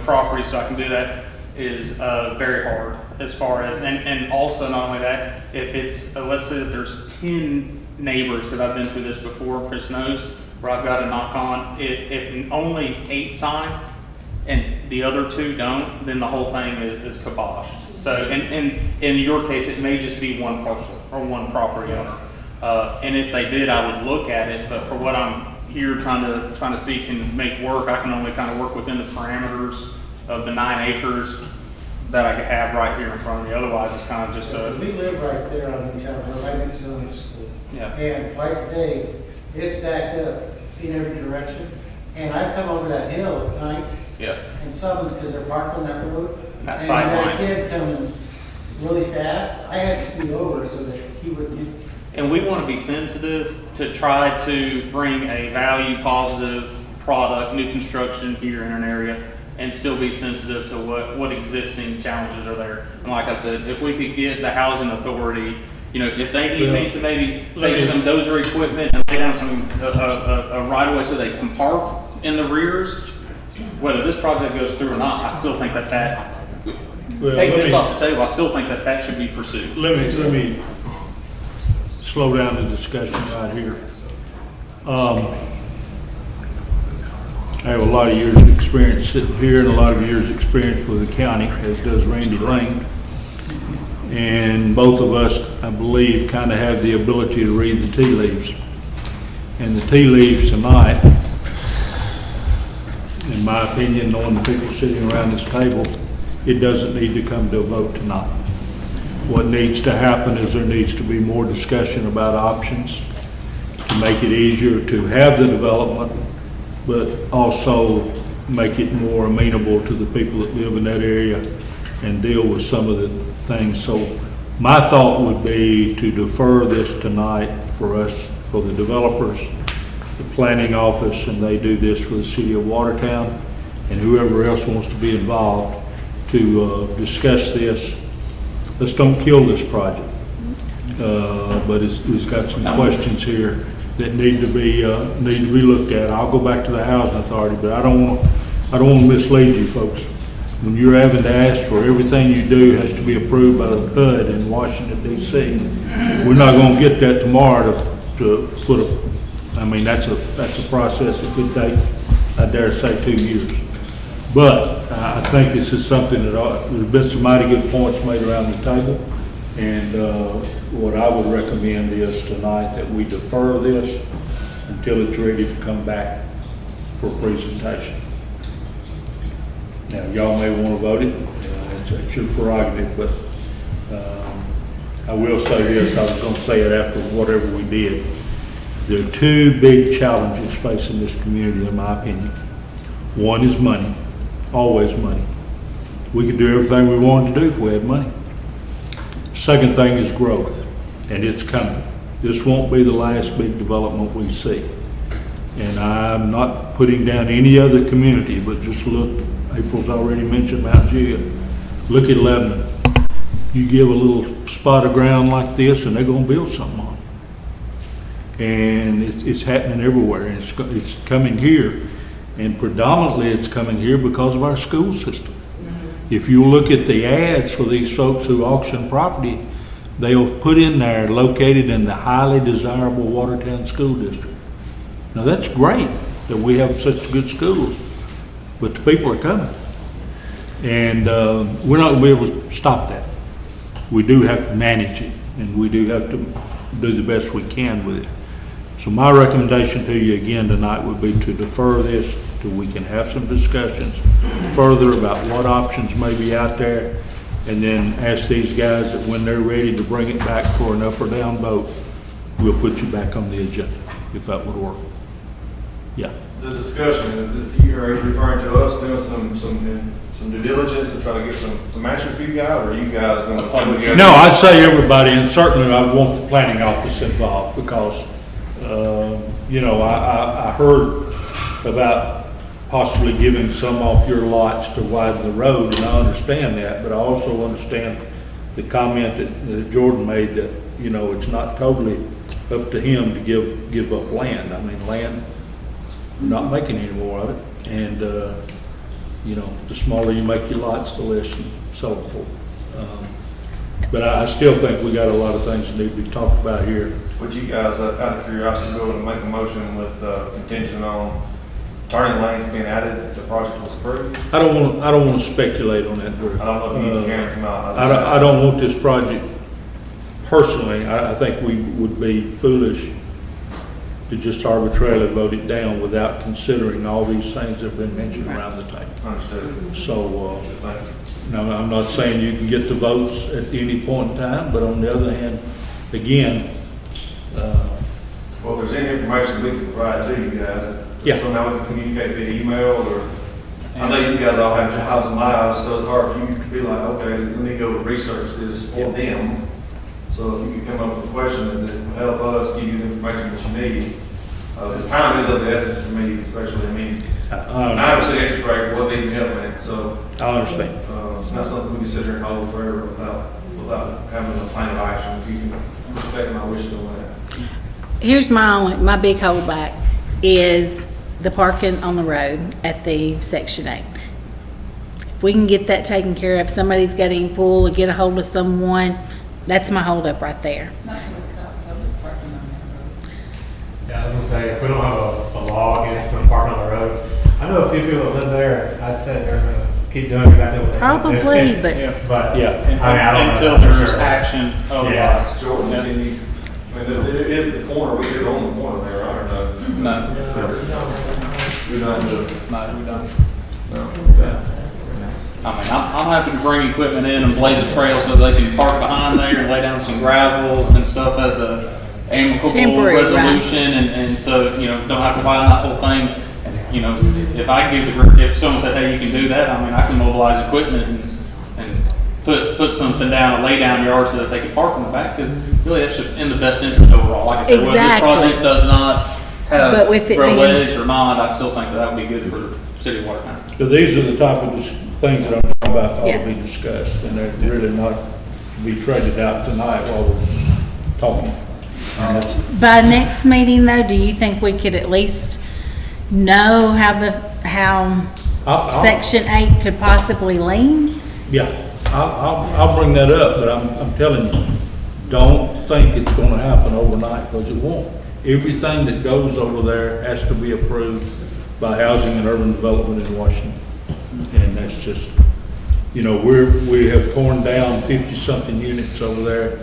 property so I can do that is very hard as far as, and also not only that, if it's, let's say that there's 10 neighbors, because I've been through this before, Chris knows, where I've got to knock on, if only 8 sign and the other 2 don't, then the whole thing is kiboshed. So, and in your case, it may just be one parcel or one property owner. And if they did, I would look at it, but for what I'm here trying to see can make work, I can only kind of work within the parameters of the 9 acres that I have right here in front of me. Otherwise, it's kind of just a... We live right there on Newtown Road, right next to the school. Yeah. And twice a day, it's backed up in every direction. And I come over that hill at night. Yeah. And some, because they're parked on that road. That and sight that line. kid coming really fast, I had to scoot over so that he wouldn't. And we want to be sensitive to try to bring a value positive product, new construction here in an area, and still be sensitive to what existing challenges are there. And like I said, if we could get the housing authority, if they need me to maybe take some dozer equipment and lay down some a right of way so they can park in the rears, whether this project goes through or not, I still think that take this off the table. I still think that should be pursued. Let me slow down the discussion right here. I have a lot of years of experience sitting here and a lot of years of experience with the county, as does Randy Lane. And both of us, I believe, kind of have the ability to read the tea leaves. And the tea leaves tonight, in my opinion, knowing the people sitting around this table, it doesn't need to come to a vote tonight. What needs to happen is there needs to be more discussion about options to make it easier to have the development, but also make it more amenable to the people that live in that area and deal with some of the things. So my thought would be to defer this tonight for us, for the developers, the planning office, and they do this for the city of Watertown, and whoever else wants to be involved to discuss this. Let's don't kill this project, but it's got some questions here that need to be looked at. I'll go back to the housing authority, but I don't want to mislead you folks. When you're having to ask for everything you do has to be approved by the HUD in Washington D.C. We're not going to get that tomorrow to put a. I mean that's a process that could take, I dare say, 2 years. But I think this is something that there's been some mighty good points made around the table. And what I would recommend is tonight that we defer this until it's ready to come back for presentation. Now, y'all may want to vote it, it's your prerogative, but I will say this, I was going to say it after whatever we did. There are two big challenges facing this community, in my opinion. One is money, always money. We could do everything we wanted to do if we had money. Second thing is growth, and it's coming. This won't be the last big development we see. And I'm not putting down any other community, but just look, April's already mentioned Mount Juliet. Look at Lebanon. You give a little spot of ground like this and they're gonna build something on it. And it's happening everywhere, and it's coming here. And predominantly it's coming here because of our school system. If you look at the ads for these folks who auction property, they'll put in there located in the highly desirable Watertown School District. Now that's great that we have such good schools, but the people are coming. And we're not gonna be able to stop that. We do have to manage it, and we do have to do the best we can with it. So my recommendation to you again tonight would be to defer this till we can have some discussions further about what options may be out there, and then ask these guys that when they're ready to bring it back for an up or down vote, we'll put you back on the agenda, if that would work. Yeah. The discussion, are you referring to us doing some due diligence to try to get some answers for you guys, or are you guys going to come together? No, I'd say everybody, and certainly I'd want the planning office involved, because, you know, I heard about possibly giving some off your lots to widen the road, and I understand that, but I also understand the comment that Jordan made that, you know, it's not totally up to him to give up land. I mean, land, we're not making any more of it, and, you know, the smaller you make your lots, the less you sell them for. But I still think we got a lot of things that need to be talked about here. Would you guys, out of curiosity, go and make a motion with contingent on turning lanes being added if the project was approved? I don't want to speculate on that, Drew. I don't know if you can come out. I don't want this project, personally, I think we would be foolish to just arbitrarily vote it down without considering all these things that have been mentioned around the table. Understood. So, now, I'm not saying you can get the votes at any point in time, but on the other hand, again, well, if there's any information we can provide to you guys, yeah. somehow we can communicate via email, or I know you guys all have jobs and lives, so it's hard for you to be like, okay, we need to go research this for them. So if you can come up with questions that will help us give you the information that you need. Because time is of the essence for me, especially, I mean, 9% interest rate wasn't even helping, so. I understand. It's not something we can sit here and hold forever without having a plan of action. If you can respect my wishes on that. Here's my big holdback is the parking on the road at the Section 8. If we can get that taken care of, somebody's got to pull or get a hold of someone, that's my holdup right there. Yeah, I was gonna say, if we don't have a law against them parking on the road, I know a few people that live there, I'd say they're gonna keep doing exactly what they're doing. Probably, but But, Yeah. I mean, I don't know. Until there's just action otherwise. Yeah. Jordan, I mean, it is the corner, we did on the corner there, I don't know. No, You're not doing it. no, we don't. No. I mean, I'm happy to bring equipment in and blaze a trail so they can park behind there and lay down some gravel and stuff as a amicable Temporary, resolution, and so, you know, don't have to buy that whole thing. And, you know, if someone said, hey, you can do that, I mean, I can mobilize equipment and put something down, a lay down yard so that they can park in the back, because really that's in the best interest overall. Like I said, whether this Exactly. project does not But with it have being- roadways or not, I still think that would be good for the city of Watertown. So these are the type of things that I'm talking about ought Yeah. to be discussed, and they're really not to be traded out tonight while we're talking. And that's, by next meeting though, do you think we could at least know how I'll- Section 8 could possibly lean? Yeah, I'll bring that up, but I'm telling you, don't think it's gonna happen overnight, because it won't. Everything that goes over there has to be approved by Housing and Urban Development in Washington. And that's just, you know, we have torn down 50-something units over there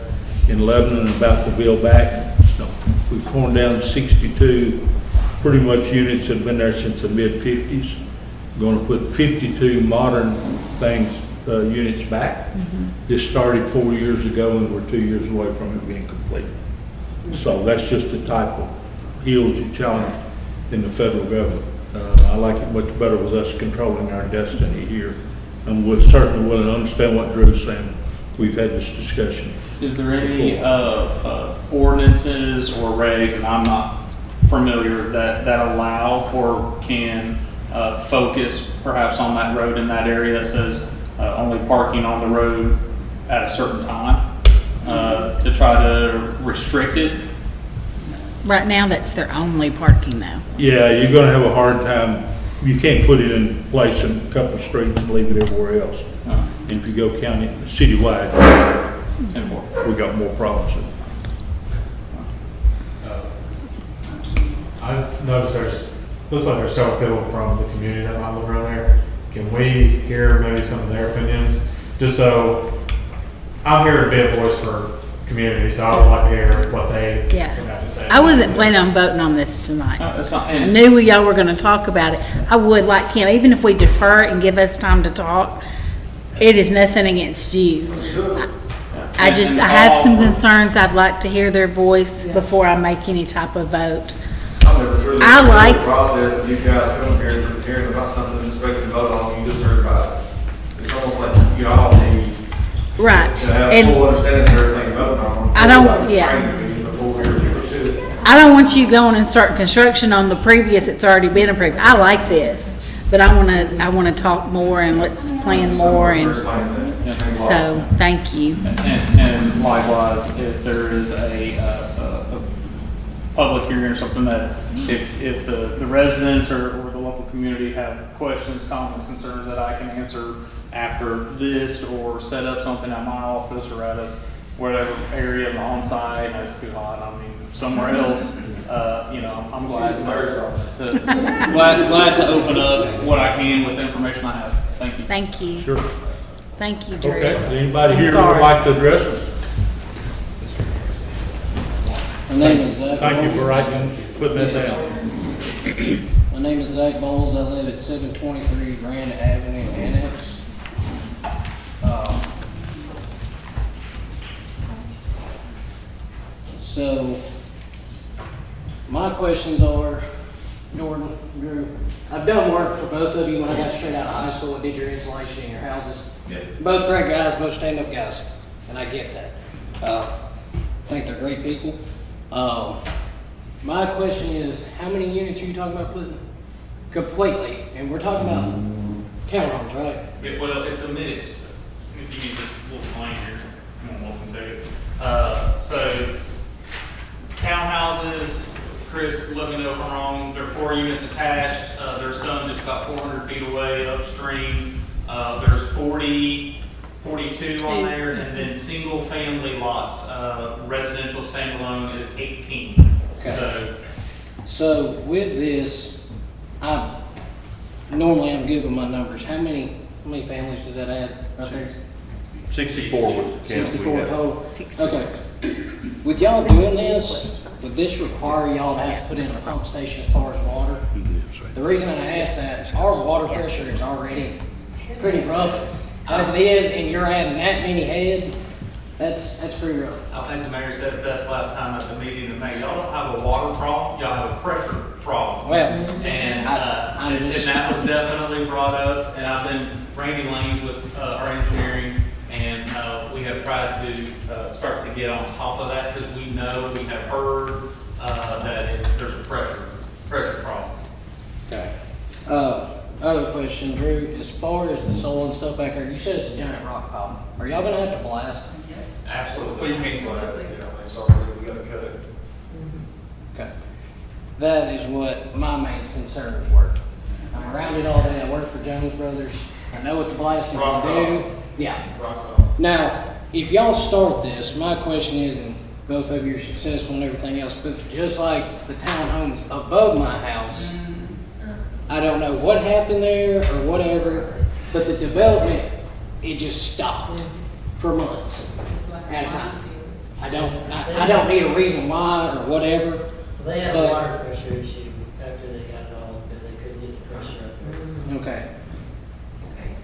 in Lebanon and about to build back. No, we've torn down 62, pretty much units that have been there since the mid-50s. Going to put 52 modern things, units back. This started 4 years ago and we're 2 years away from it being complete. So that's just the type of hills you challenge in the federal government. I like it much better with us controlling our destiny here. And we're certainly willing to understand what Drew's saying. We've had this discussion. Is there any ordinances or regs, and I'm not familiar, that allow or can focus perhaps on that road in that area that says only parking on the road at a certain time to try to restrict it? Right now, that's their only parking though. Yeah, you're gonna have a hard time. You can't put it in place in a couple of streets and leave it everywhere else. And if you go county, citywide, we got more problems. I've noticed looks like there's several people from the community that might live around there. Can we hear maybe some of their opinions? Just so, I'm here to be a voice for the community, so I would like to hear what they would have to say. I wasn't planning on voting on this tonight. That's not, I knew y'all were gonna talk about it. I would like him, even if we defer and give us time to talk, it is nothing against you. I have some concerns. I'd like to hear their voice before I make any type of vote. I've never truly I like- the process of you guys coming here and hearing about something and expecting to vote on, you just heard about it. It's almost like you all need Right. to have And full understanding of everything you're voting on. I don't- yeah. Before we're to it. I don't want you going and starting construction on the previous that's already been approved. I like this, but I wanna talk more and let's plan more and, so, thank you. and likewise, if there is a public hearing or something that if the residents or the local community have questions, comments, concerns that I can answer after this or set up something at my office or at a whatever area of the on-site, and it's too hot, I mean, somewhere else, you know, I'm glad to open up what I can with the information I have. Thank you. Thank you. Sure. Thank you, Drew. Okay, is anybody here who Sorry. would like to address us? My name is Zach. Thank you Bowles. for putting that down. My name is Zach Bowles. I live at 723 Grand Avenue Annex. So, my questions are, Jordan, Drew, I've done work for both of you when I got straight out of high school and did your insulation in your houses. Yeah. Both great guys, both stand-up guys, and I get that. I think they're great people. My question is, how many units are you talking about putting completely? And we're talking about townhomes, right? Yeah, well, it's a mix. If you need this little plane here, I'm welcome to it. So, townhouses, Chris, let me know if I'm wrong, there are 4 units attached. There's some just about 400 feet away upstream. There's 42 on there, and then single-family lots. Residential standalone is 18. Okay. So with this, normally I'm good with my numbers. How many families does that add right there? 64 was the count we 64 had. total? Okay. With y'all doing this, would this require y'all to have to put in a pump station as far as water? The reason I ask that, our water pressure is already pretty rough as it is, and you're adding that many head, that's pretty rough. I think the mayor said it best last time at the meeting in May. Y'all don't have a water problem, y'all have a pressure problem. Well, And, I'm and just- that was definitely brought up, and I've been Randy Lanes with our engineering, and we have tried to start to get on top of that, because we know, we have heard that there's a pressure problem. Okay. Other question, Drew, as far as the soil and stuff back there, you said it's a giant rock pile. Are y'all gonna have to blast? Absolutely. We can't go out there, sorry, we gotta cut it. Okay. That is what my main concerns were. I'm around it all day. I work for Jones Brothers. I know what the blasting can do. Yeah. Now, if y'all start this, my question is, and both of you are successful and everything else, but just like the townhomes above my house, I don't know what happened there or whatever. but the development, it just stopped for months at a time. I don't need a reason why or whatever. They had a but- water pressure issue after they got it all, because they couldn't get the pressure up there. Okay.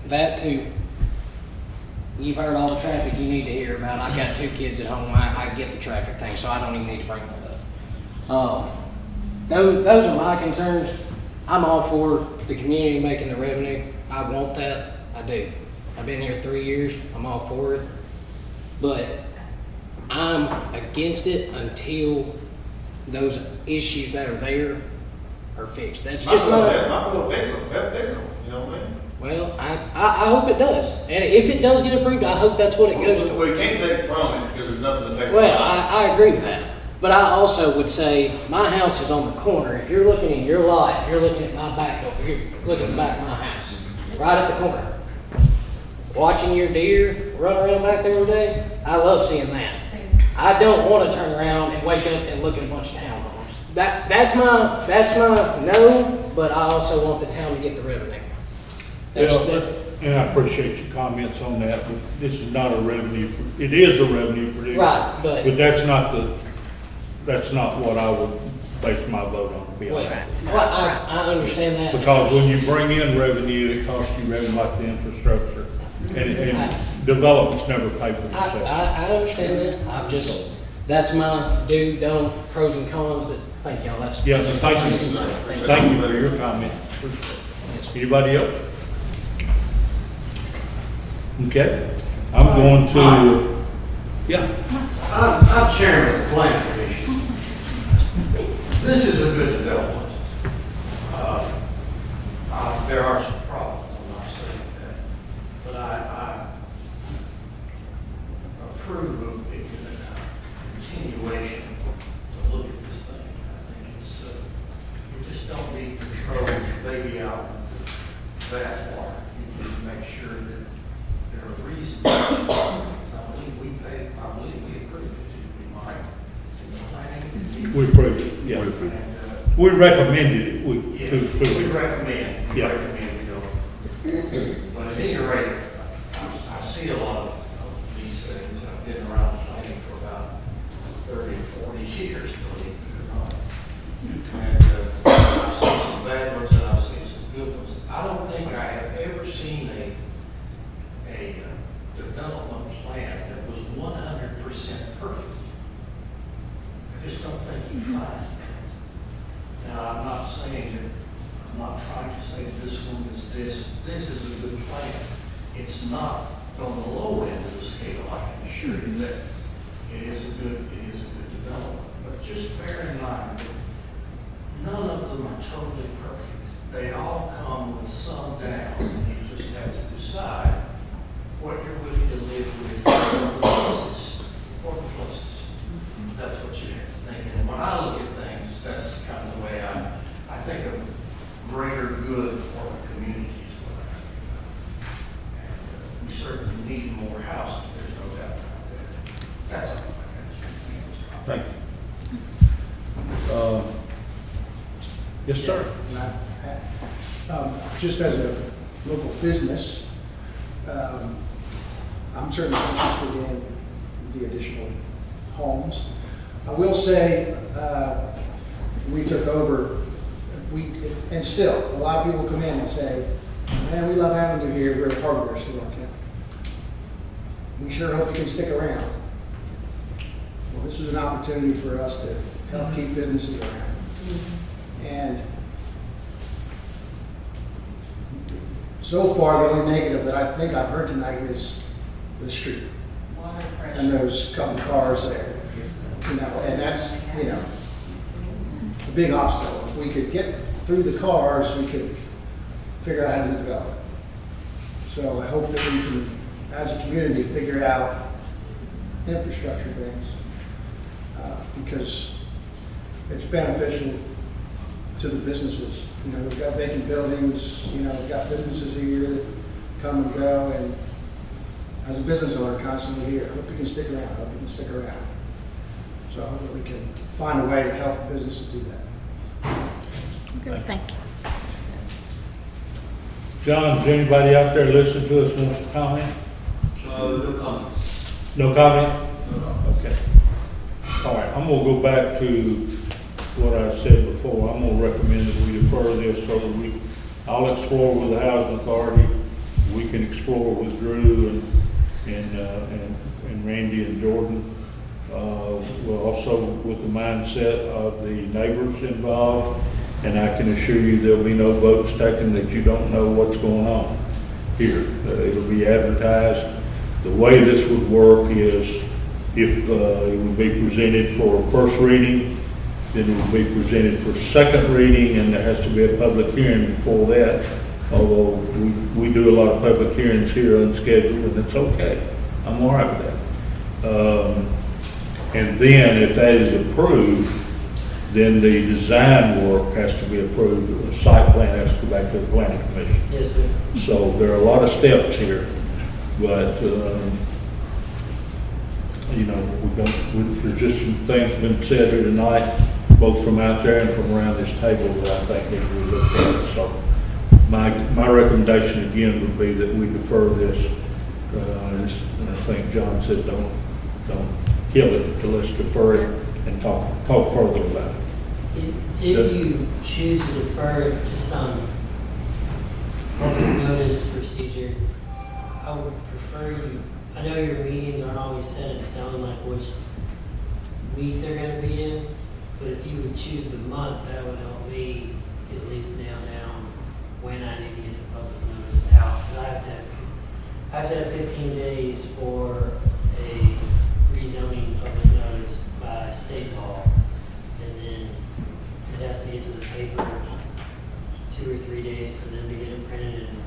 That too. You've heard all the traffic you need to hear about. I've got 2 kids at home. I get the traffic thing, so I don't even need to bring that up. Those are my concerns. I'm all for the community making the revenue. I want that. I do. I've been here 3 years. I'm all for it. But I'm against it until those issues that are there are fixed. That's just my. My bill fix them, that fix them, you know what I mean? Well, I hope it does. And if it does get approved, I hope that's what it goes to. We can't take from it, because there's nothing to take from it. Well, I agree with that. But I also would say, my house is on the corner. If you're looking in your lot, you're looking at my back door, you're looking at the back of my house, right at the corner. Watching your deer run around back there every day, I love seeing that. I don't want to turn around and wake up and look at a bunch of townhomes. That's my no, but I also want the town to get the revenue. And I appreciate your comments on that, but this is not a revenue, it is a revenue producer. Right, but- But that's not what I would base my vote on, to be Well, honest. I understand that. Because when you bring in revenue, it costs you revenue like the infrastructure. And developments never pay for themselves. I understand that. I'm just, that's my do, don't, pros and cons, but thank y'all. That's. Yeah, but thank you. Thank you for your comment. Anybody else? Okay, I'm going to, yeah. I'm chairman of the planning commission. This is a good development. There are some problems, I'm not saying that, but I approve of it being a continuation to look at this thing. I think it's, you just don't need to throw the baby out with the bathwater. You need to make sure that there are reasons. I believe we approved it, did we, Mike? In the planning? We approved it, yeah. We recommended it, we recommend, Yeah. we go. But at any rate, I see a lot of these things. I've been around planning for about 30 or 40 years, believe it or not. And I've seen some bad ones and I've seen some good ones. I don't think I have ever seen a development plan that was 100% perfect. I just don't think you find that. Now, I'm not saying that, I'm not trying to say this one is this. This is a good plan. It's not on the low end of the scale, I can assure you that. It is a good development. But just bear in mind that none of them are totally perfect. They all come with some down, and you just have to decide what you're willing to live with for the pluses. That's what you have to think. And when I look at things, that's kind of the way I think of greater good for the community is what I think about. And we certainly need more housing, there's no doubt about that. That's all I got. Thank you. Yes, sir. Just as a local business, I'm certainly interested in the additional homes. I will say, we took over, and still, a lot of people come in and say, man, we love having you here, we're a hardware store in town. We sure hope you can stick around. Well, this is an opportunity for us to help keep businesses around. And so far, the only negative that I think I've heard tonight is the street. Water pressure. And those couple cars there. You know, and that's, you know, a big obstacle. If we could get through the cars, we could figure out how to develop it. So I hope that we can, as a community, figure out infrastructure things. Because it's beneficial to the businesses. You know, we've got vacant buildings, you know, we've got businesses here that come and go, and as a business owner, constantly here, I hope you can stick around, I hope you can stick around. So I hope that we can find a way to help the businesses do that. Good, thank you. John, is there anybody out there listening to us wants to comment? No comments. No comment? Okay. All right, I'm gonna go back to what I said before. I'm gonna recommend that we defer this so that I'll explore with the housing authority. We can explore with Drew and Randy and Jordan. We're also with the mindset of the neighbors involved, and I can assure you there'll be no votes taken that you don't know what's going on here. It'll be advertised. The way this would work is if it would be presented for first reading, then it would be presented for second reading, and there has to be a public hearing before that. Although we do a lot of public hearings here unscheduled, and it's okay. I'm all right with that. And then if that is approved, then the design work has to be approved. The site plan has to go back to the planning commission. Yes, sir. So there are a lot of steps here, but, you know, there's just some things been said here tonight, both from out there and from around this table that I think need to be looked at. So my recommendation again would be that we defer this. And I think John said don't kill it, but let's defer it and talk further about it. If you choose to defer it just on public notice procedure, I would prefer you, I know your meetings aren't always set in stone, like which week they're gonna be in, but if you would choose the month, that would help me at least nail down when I need to get the public notice out. Because I have to have 15 days for a rezoning public notice by state law, and then it has to get to the paper 2 or 3 days for them to get it printed and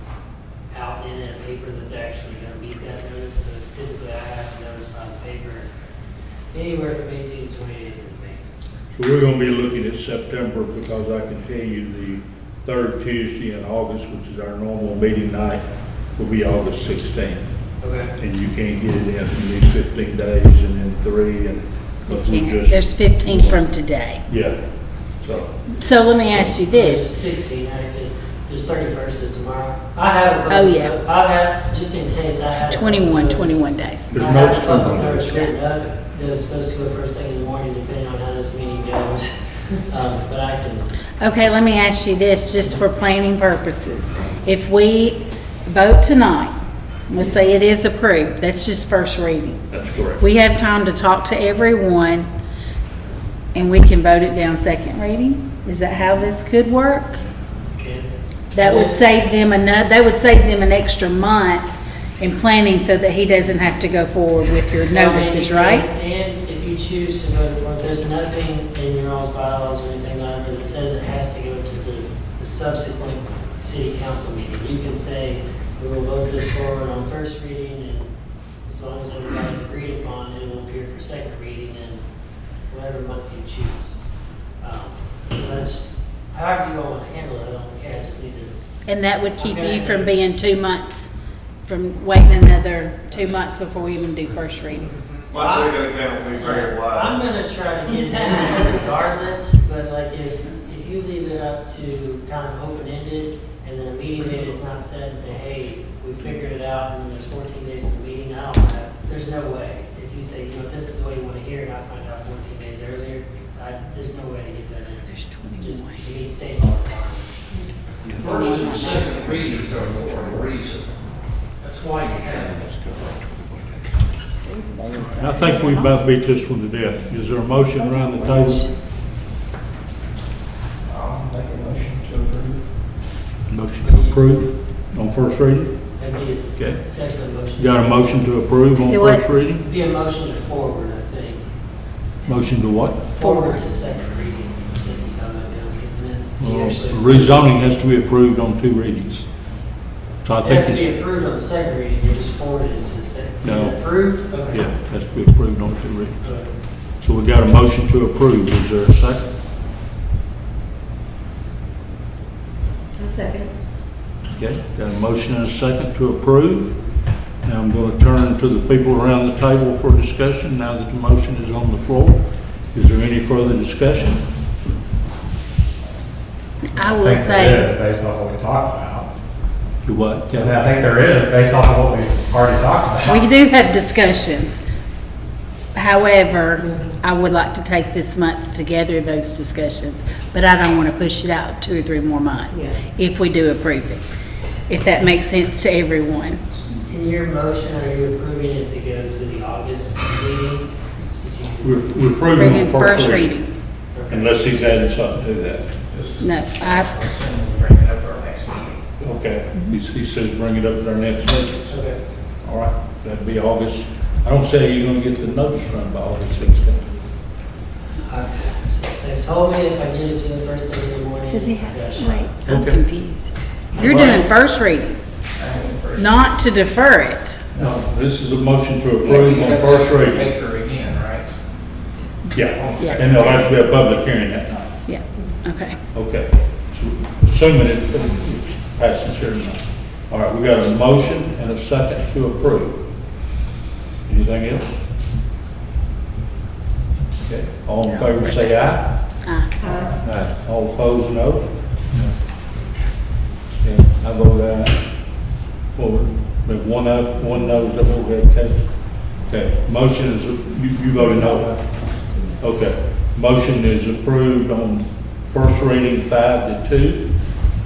out in a paper that's actually going to meet that notice. So it's typically I have to notify the paper anywhere from 18 to 20 days in advance. So we're going to be looking at September, because I can tell you the third Tuesday in August, which is our normal meeting night, will be August 16th. Okay. And you can't get it in, you need 15 days and then 3, and because we just. There's 15 from today. Yeah, So let me ask you There's this. 16, because there's 31st is tomorrow. I have a Oh, yeah. I've had, just in case, I had. 21 days. There's I no had a public time. notice written up that was supposed to go first thing in the morning, depending on how this meeting goes. But I can. Okay, let me ask you this, just for planning purposes. If we vote tonight, let's say it is approved, that's just first reading. That's correct. We have time to talk to everyone, and we can vote it down second reading? Is that how this could work? Okay. That would save them that would save them an extra month in planning so that he doesn't have to go forward with your notices, right? And if you choose to vote for it, there's nothing in your all's bylaws or anything like that that says it has to go to the subsequent city council meeting. You can say, we will vote this forward on first reading, and as long as everybody's agreed upon, it will appear for second reading in whatever month you choose. That's, however you all want to handle it, I don't care, I just need to. And that would keep you from being 2 months, from waiting another 2 months before we even do first reading. My second account will be very wide. I'm gonna try to get it in regardless, but like if you leave it up to kind of open-ended, and then a meeting date is not set and say, hey, we figured it out, and then there's 14 days of the meeting, there's no way. If you say, you know, this is the way you want to hear it, and I find out 14 days earlier, there's no way to get that in. There's 20 Just to meet state law requirements. First and second readings are for a reason. That's why you have it. I think we about beat this one to death. Is there a motion around the table? I'll make a motion to approve. Motion to approve on first reading? Okay. It's actually a motion. You got a motion to approve on first reading? It'd be a motion to forward, I think. Motion to what? Forward to second reading, I think is how that goes, isn't it? You Well, actually- rezoning has to be approved on 2 readings. So I It think has to be it's, approved on the second reading, you just forward it to the second. No. Is it approved? Okay. yeah, has to be approved on 2 readings. So we got a motion to approve. Is there a second? A second. Okay, got a motion and a second to approve. Now I'm going to turn to the people around the table for discussion now that the motion is on the floor. Is there any further discussion? I will think say. it is, based off what we talked about. Do what, I Kelly? mean, I think there is, based off of what we've already talked about. We do have discussions. However, I would like to take this month to gather those discussions, but I don't want to push it out 2 or 3 more months Yeah. if we do approve it, if that makes sense to everyone. In your motion, are you approving it to go to the August meeting? Did you- We're approving Approving on first reading, Okay. unless he's adding something to that. No, I, Bring it up at our next meeting. Okay, he says bring it up at our next meeting. Okay. All right, that'd be August. I don't say you're gonna get the notice run by August 16th. They've told me if I get it to you first thing in the morning. does he I got a have, shot. wait, I'm Okay. confused. You're doing first reading, not to defer it. No, this is a motion to approve on first reading. Paper again, right? Yeah, Yeah. and there'll have to be a public hearing that night. Yeah, okay. Okay, so assuming it passes here tonight. All right, we got a motion and a second to approve. Anything else? Okay, all in favor say aye. All opposed, no. Okay, I vote aye. Well, we have one up, one no, is that what we had, Kate? Okay, motion is, you voted no? Okay, motion is approved on first reading 5 to 2.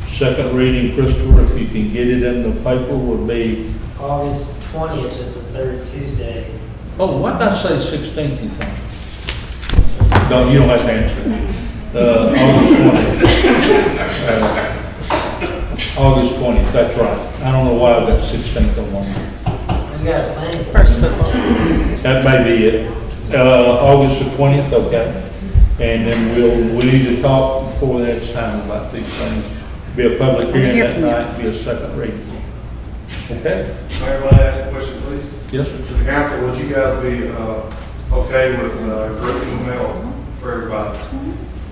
Second reading, Christopher, if you can get it in the paper, would be, August 20th is the third Tuesday. oh, why did I say 16th, you think? No, you don't have to answer. August 20th. August 20th, that's right. I don't know why I got 16th on one. So we got a plan. First football. That may be it. August the 20th, okay. And then we need to talk before that's time about these things. Be a public hearing hear that from you. night, be a second reading. Okay? Mayor, may I ask a question, please? Yes, sir. To the council, would you guys be, okay with, group email for everybody?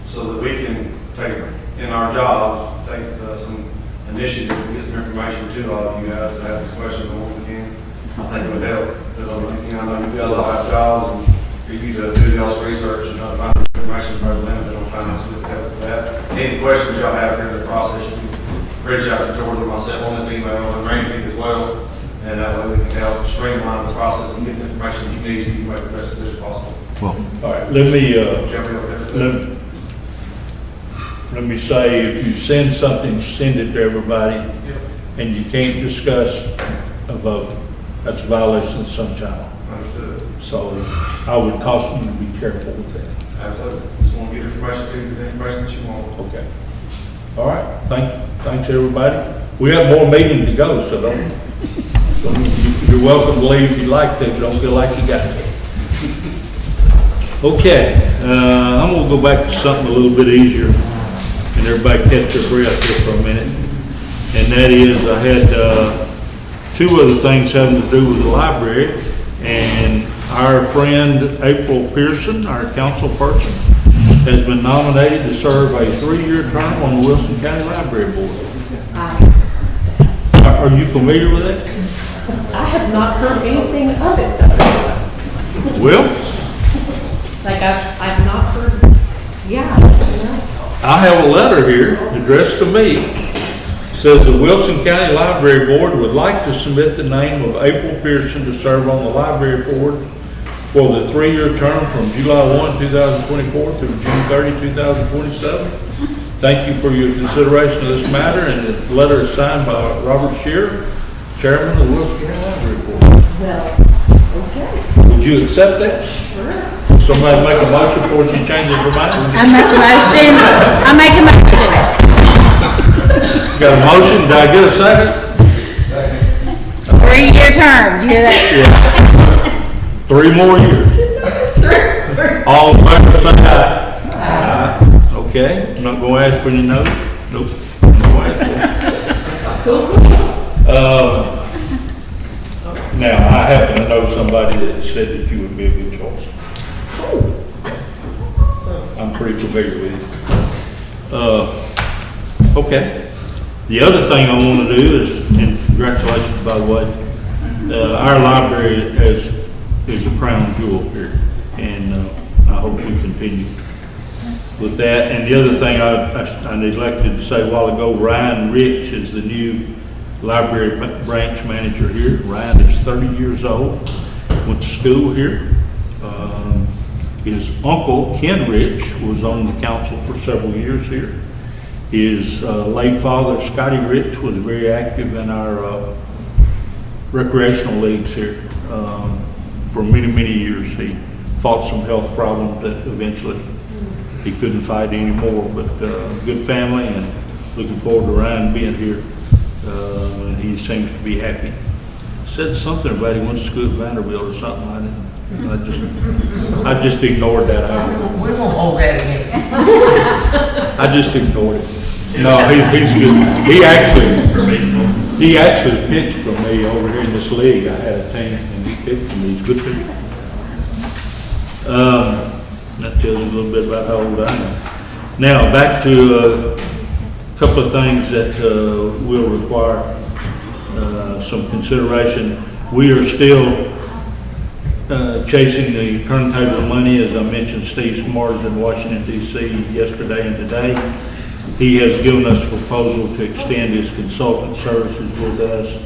So that we can take, in our jobs, take, some initiative, and get some information to all of you guys to have these questions on what we can. I think it would help, because, I know you guys all have jobs, and for you to do y'all's research and try to find some information very limited on finance, we can help with that. Any questions y'all have during the process, you can reach out to Jordan, myself on this email, and Randy as well. And that way we can help streamline the process and get the information you need so you can make the best decision possible. All right, let me, Jeremy, okay? let me say, if you send something, send it to everybody, and you can't discuss a vote. That's a violation of the Sunshine Law. Understood. So I would caution you to be careful with that. Absolutely. Just want to get information to you, the information that you want. Okay. All right, thanks everybody. We have more meetings to go, so you're welcome to leave if you'd like to, but don't feel like you got to. Okay, I'm gonna go back to something a little bit easier, and everybody catch their breath here for a minute. And that is, I had 2 other things having to do with the library, and our friend April Pearson, our council person, has been nominated to serve a 3-year term on the Wilson County Library Board. Are you familiar with that? I have not heard anything of it though. Well, Like I've not heard, yeah, you know. I have a letter here addressed to me. Says the Wilson County Library Board would like to submit the name of April Pearson to serve on the library board for the 3-year term from July 1, 2024 through June 30, 2027. Thank you for your consideration of this matter, and the letter is signed by Robert Shearer, Chairman of the Wilson County Library Board. Well, okay. Would you accept that? Sure. Somebody make a motion before she changes her mind? I make a motion. I make a motion. Got a motion, did I get a second? Second. 3-year term, you hear that? Yeah. 3 more years. All in favor, say aye. Aye. Okay, I'm not gonna ask for any notes. Nope. I'm gonna ask for it. Now, I happen to know somebody that said that you would be a good choice. I'm pretty familiar with you. Okay. The other thing I want to do is, and congratulations, by the way, our library is a crown jewel here, and I hope we continue with that. And the other thing I neglected to say a while ago, Ryan Rich is the new library branch manager here. Ryan is 30 years old, went to school here. His uncle, Ken Rich, was on the council for several years here. His late father, Scotty Rich, was very active in our recreational leagues here for many, many years. He fought some health problems that eventually he couldn't fight anymore, but good family, and looking forward to Ryan being here. And he seems to be happy. Said something about he went to school at Vanderbilt or something. I just ignored that. We won't hold that against him. I just ignored it. No, he's good. He actually pitched for me over here in this league. I had a team and he pitched for me. He's good pitcher. That tells you a little bit about how old I am. Now, back to a couple of things that will require some consideration. We are still chasing the turntable money. As I mentioned, Steve Smart is in Washington, D.C. yesterday and today. He has given us a proposal to extend his consultant services with us.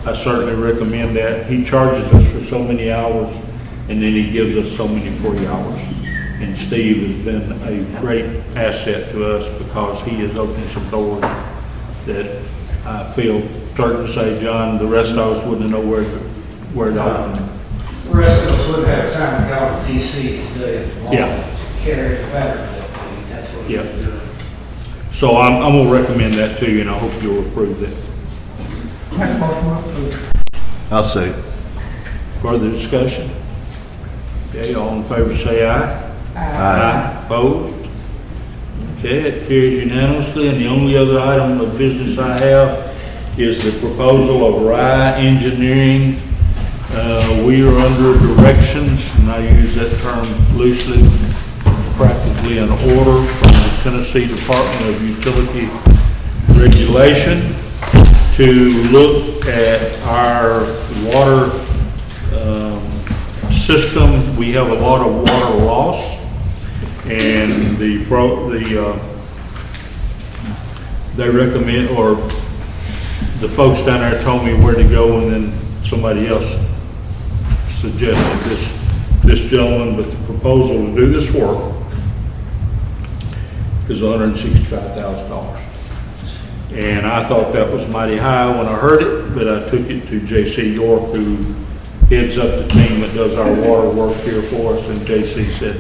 I certainly recommend that. He charges us for so many hours, and then he gives us so many free hours. And Steve has been a great asset to us because he has opened some doors that I feel certain to say, John, the rest of us wouldn't know where to open them. The rest of us would have time to go to DC today. Yeah. Carry the battery that day. That's what Yeah. we're doing. So I'm going to recommend that to you, and I hope you'll approve that. Make a motion to approve. I'll say. Further discussion? Okay, all in favor say aye. Aye. Opposed? Okay, it carries unanimously, and the only other item of business I have is the proposal of Rye Engineering. We are under directions, and I use that term loosely, practically an order from the Tennessee Department of Utility Regulation to look at our water system. We have a lot of water loss, and they recommend, or the folks down there told me where to go, and then somebody else suggested this gentleman, but the proposal to do this work is $165,000. And I thought that was mighty high when I heard it, but I took it to J.C. York, who heads up the team that does our water work here for us, and J.C. said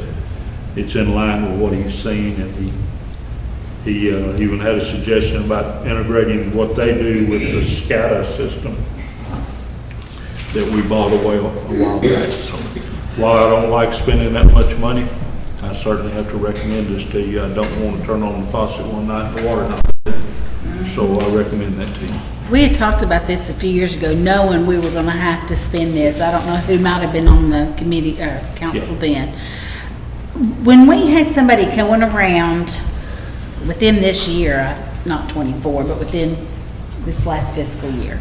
it's in line with what he's seen, and he even had a suggestion about integrating what they do with the SCADA system that we bought away a while back. So while I don't like spending that much money, I certainly have to recommend this to you. I don't want to turn on the faucet one night and the water not there. So I recommend that to you. We had talked about this a few years ago, knowing we were gonna have to spend this. I don't know who might have been on the committee or council then. When we had somebody going around within this year, not 24, but within this last fiscal year,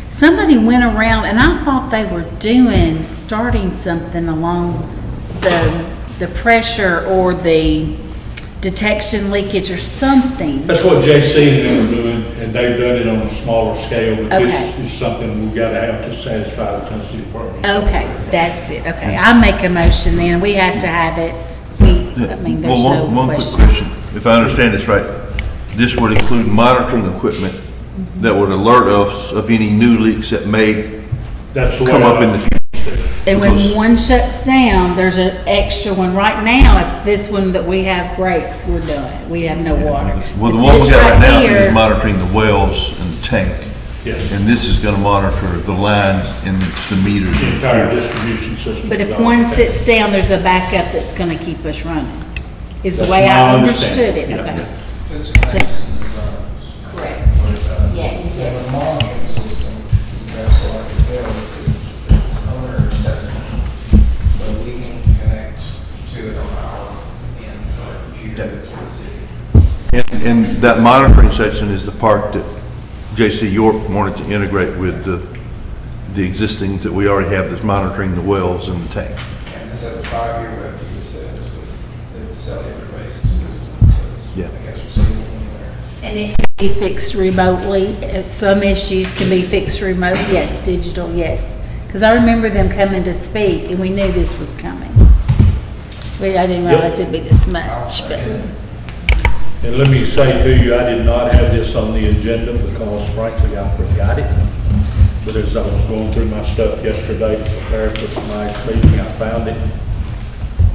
somebody went around, and I thought they were starting something along the pressure or the detection leakage or something. That's what JC and them are doing, and they've done it on a smaller scale, but Okay. this is something we've got to have to satisfy the Tennessee Department. Okay, that's it. Okay, I make a motion then. We have to have it. I mean, there's Well, no one quick question. question. If I understand this right, this would include monitoring equipment that would alert us of any new leaks that may That's the way come up in the future. And when one shuts down, there's an extra one. Right now, if this one that we have breaks, we're done. We have no water. Well, the If one we this got right now here- is monitoring the wells and the tank. Yes. And this is gonna monitor the lines and the meters. The entire distribution system. But is if all one okay. sits down, there's a backup that's gonna keep us running, is the That's way my I understanding. understood it. Yeah, Okay. yeah. Just connects in the zones. Correct. Yes, yes. The monitoring system, that's what I can tell, it's owner assessment. So we can connect to it on our end for our computer that's for the city. And that monitoring section is the part that J.C. York wanted to integrate with the existing that we already have that's monitoring the wells and the tank. And it's at a 5-year web view, says with its cellular based system. So it's, Yeah. I guess, receivable anywhere. And it can be fixed remotely. Some issues can be fixed remote, yes, digital, yes. Because I remember them coming to speak, and we knew this was coming. I didn't realize it'd be this much, but. And let me say to you, I did not have this on the agenda because frankly, I forgot it. But as I was going through my stuff yesterday to prepare for tonight's meeting, I found it.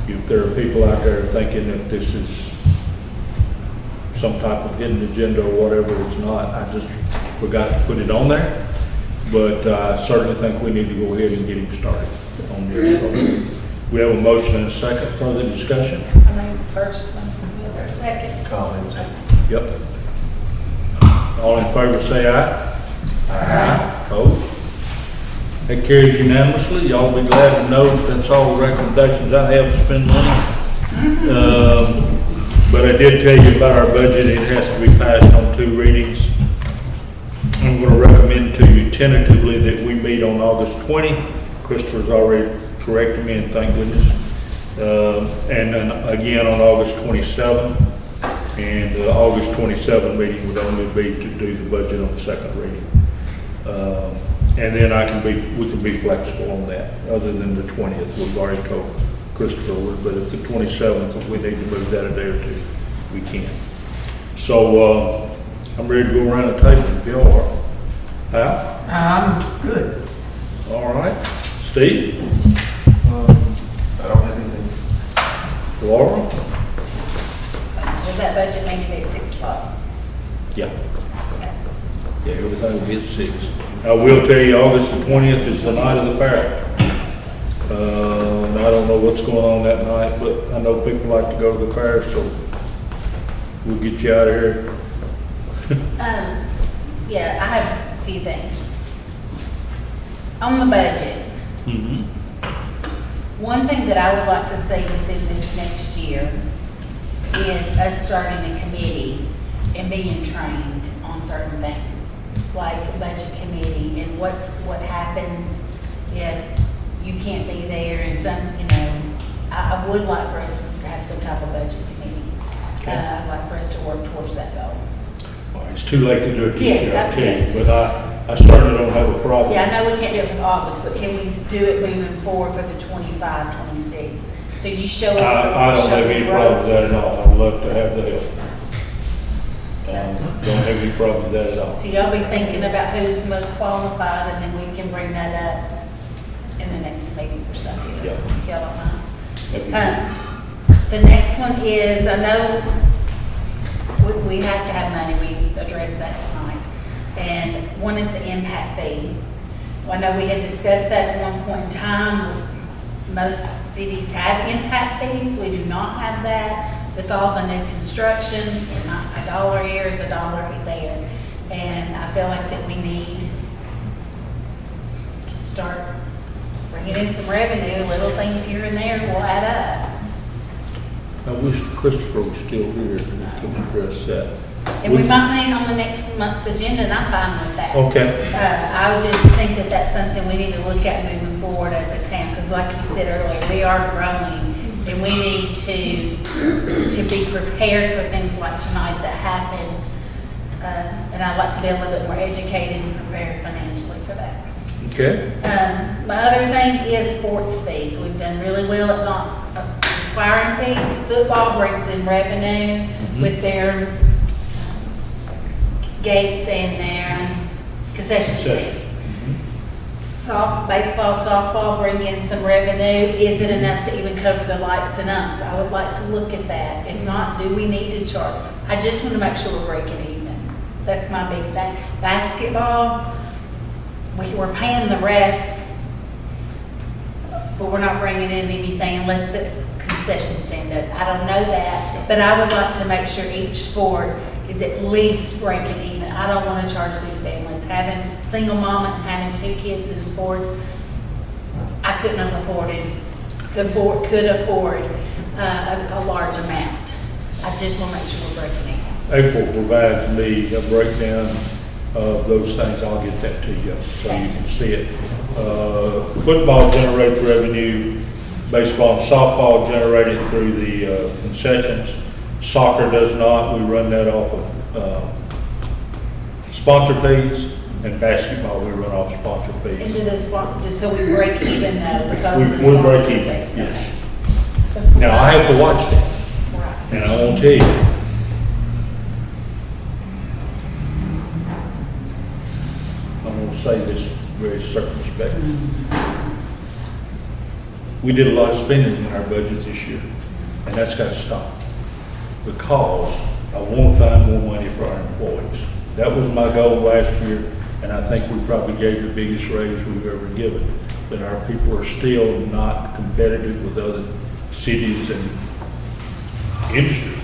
If there are people out there thinking that this is some type of hidden agenda or whatever, it's not. I just forgot to put it on there. But I certainly think we need to go ahead and get him started on this. So we have a motion and a second. Further discussion? First one, second. Comments? Yep. All in favor say aye. Aye. Opposed? That carries unanimously. Y'all be glad to know that that's all the recommendations I have to spend money. But I did tell you about our budget. It has to be passed on 2 readings. I'm going to recommend to you tentatively that we meet on August 20. Christopher's already corrected me, and thank goodness. And then again on August 27. And the August 27 meeting would only be to do the budget on the 2nd reading. And then we can be flexible on that, other than the 20th. We've already told Christopher would, but if the 27th, if we need to move that a day or two, we can. So I'm ready to go around the table if y'all are. Hal? I'm good. All right. Steve? I don't have anything. Laura? Will that budget meeting be at 6 o'clock? Yeah. Yeah, everything will be at 6. I will tell you, August the 20th is the night of the fair. And I don't know what's going on that night, but I know people like to go to the fair, so we'll get you out of here. Yeah, I have a few things. On the budget, one thing that I would like to see within this next year is us starting a committee and being trained on certain things, like a budget committee and what happens if you can't be there and I would like for us to have some type of budget committee. I'd like for us to work towards that goal. Well, it's too late to do it this Yes, year, I tell yes. you, but I certainly don't have a problem. Yeah, I know we can't do it for August, but can we do it moving forward for the 25, 26? So you show up. I don't show have any the problem with roads. that at all. I'd love to have the help. Don't have any problem with that at all. So y'all be thinking about who's most qualified, and then we can bring that up in the next meeting or something. Yeah. If y'all don't mind. That'd be good. The next one is, I know we have to have money, we addressed that tonight. And one is the impact fee. Well, I know we had discussed that at one point in time. Most cities have impact fees, we do not have that. With all the new construction, and $1 here is $1 there. And I feel like that we need to start bringing in some revenue, little things here and there will add up. I wish Christopher was still here and we could address that. And we might meet on the next month's agenda, and I'm fine with that. Okay. I would just think that that's something we need to look at moving forward as a town, because like you said earlier, we are growing, and we need to be prepared for things like tonight that happen. And I'd like to be a little bit more educated and prepared financially for that. Okay. My other thing is sports fees. We've done really well at not requiring fees. Football brings in revenue with their gates and their concession stands. Baseball, softball bring in some revenue. Is it enough to even cover the lights and umps? I would like to look at that. If not, do we need to charge? I just want to make sure we're breaking even. That's my big thing. Basketball, we're paying the refs, but we're not bringing in anything unless the concession stand does. I don't know that, but I would like to make sure each sport is at least breaking even. I don't want to charge these families. Having single mom and having 2 kids in sports, I couldn't have could afford a large amount. I just want to make sure we're breaking even. April provides me a breakdown of those things. I'll get that to you so you can see it. Football generates revenue. Baseball and softball generated through the concessions. Soccer does not. We run that off of sponsor fees, and basketball, we run off sponsor fees. Into the spot, so we break even though because of the We'll break sponsor even, fees. yes. Now, I have to watch that, and I won't tell you. I'm gonna say this very circumspect. We did a lot of spending in our budget this year, and that's gotta stop. Because I wanna find more money for our employees. That was my goal last year, and I think we probably gave the biggest raise we've ever given. But our people are still not competitive with other cities and industry.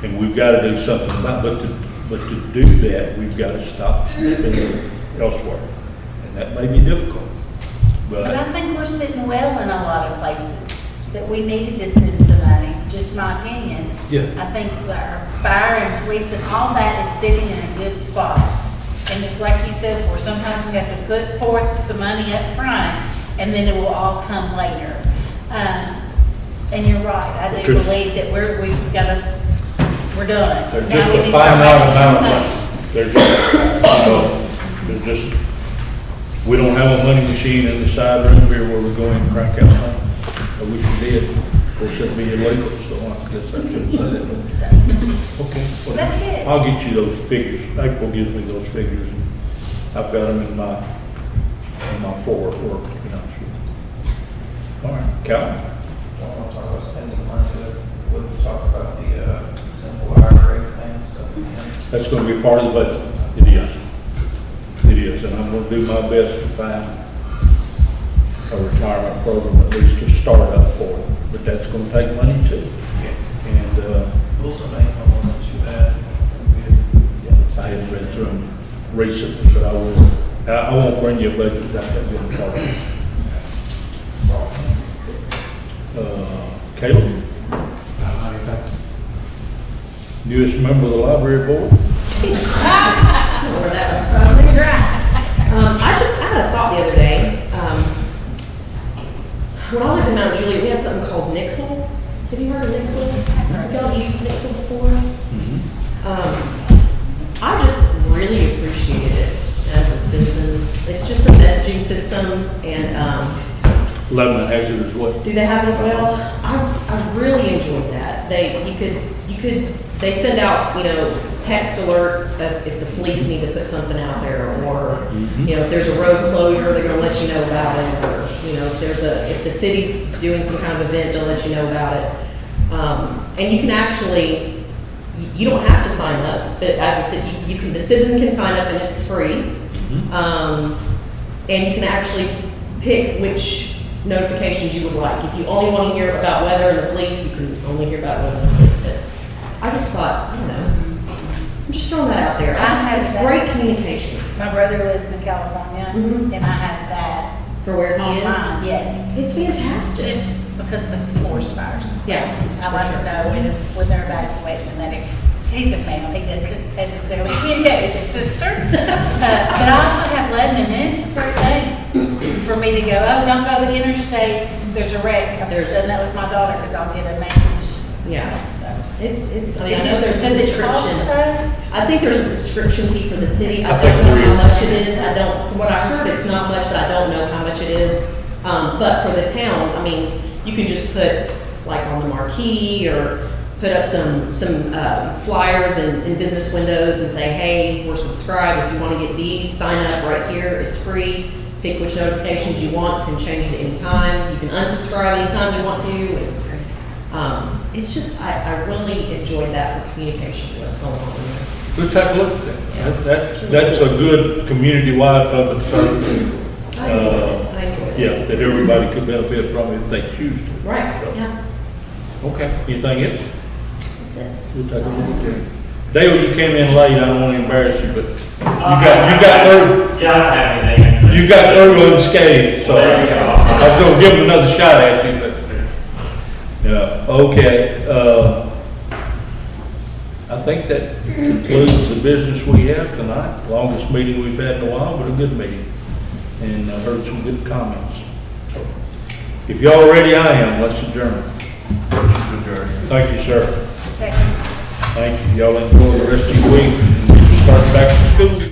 And we've gotta do something about it. But to do that, we've gotta stop spending elsewhere. And that may be difficult, But but I think we're sitting well in a lot of places, that we needed to spend some money, just my opinion. Yeah. I think that our fire and police and all that is sitting in a good spot. And just like you said before, sometimes we have to put forth some money up front, and then it will all come later. And you're right, I do Just- believe that we've done. they're Now just we a need to finite raise some amount of money. money. They're just, they're just, we don't have a money machine in the side room here where we go in and crank out money. I wish we did. Of course, it'd be illegal, so I guess I shouldn't say that. but- Okay. well, That's it. I'll get you those figures. April gives me those figures, and I've got them in my floor at work, to be honest with you. All right, Calvin? Don't want to talk about spending money, but we'll talk about the simple IRA plan stuff again. That's gonna be part of the budget. It is. It is, and I'm gonna do my best to find a retirement program at least to start up for it. But that's gonna take money too. And, Rules of income wasn't too bad. I haven't read through them recently, but I will, I won't bring you a budget without that being part of it. Caleb? Newest member of the library board? I had a thought the other day. When I lived in Mount Juliet, we had something called Nixle. Have you heard of Nixle? Have y'all used Nixle before? I just really appreciated it as a citizen. It's just a messaging system, and Lebanon has it as well. do they have it as well? I really enjoyed that. They send out, text alerts as if the police need to put something out there, or, if there's a road closure, they're gonna let you know about it, or, if the city's doing some kind of event, they'll let you know about it. And you can actually, you don't have to sign up, but as I said, the citizen can sign up and it's free. And you can actually pick which notifications you would like. If you only want to hear about weather and the police, you can only hear about weather and the police. But I just thought, I don't know, I'm just throwing that out there. It's great communication. My brother lives in California, and I have that. For where he is? Online, yes. It's fantastic. Just because of the forest fires. Yeah, I like to know when they're evacuating, and that he's a male, he doesn't necessarily communicate with his sister. But I also have Lebanon, and it's a great thing for me to go, oh, don't go to the interstate, there's a wreck. I've done that with my daughter, because I'll get a message. Yeah. So. I know there's a Does it cost subscription. us? I think there's a subscription fee for the city. I think don't know there how is. much it is. From what I heard, it's not much, but I don't know how much it is. But for the town, you can just put like on the marquee or put up some flyers in business windows and say, hey, we're subscribed. If you want to get these, sign up right here. It's free. Pick which notifications you want. You can change it at any time. You can unsubscribe anytime you want to. It's just, I really enjoyed that for communication, what's going on there. Let's take a look at that. That's a good community-wide public service. I enjoyed it. Yeah, that everybody could benefit from if they choose to. Right, So, yeah. Okay, anything else? We'll take a look at that. Dale, you came in late, I don't want to embarrass you, but you got through. Yeah, I don't have anything. You got through unscathed, so There you go. I was gonna give him another shot at you, but, yeah, okay. I think that concludes the business we have tonight. Longest meeting we've had in a while, but a good meeting. And I heard some good comments. So, if y'all are ready, I am. Let's adjourn. Thank you, sir. Second. Thank you. Y'all enjoy the rest of your week. Start back to school.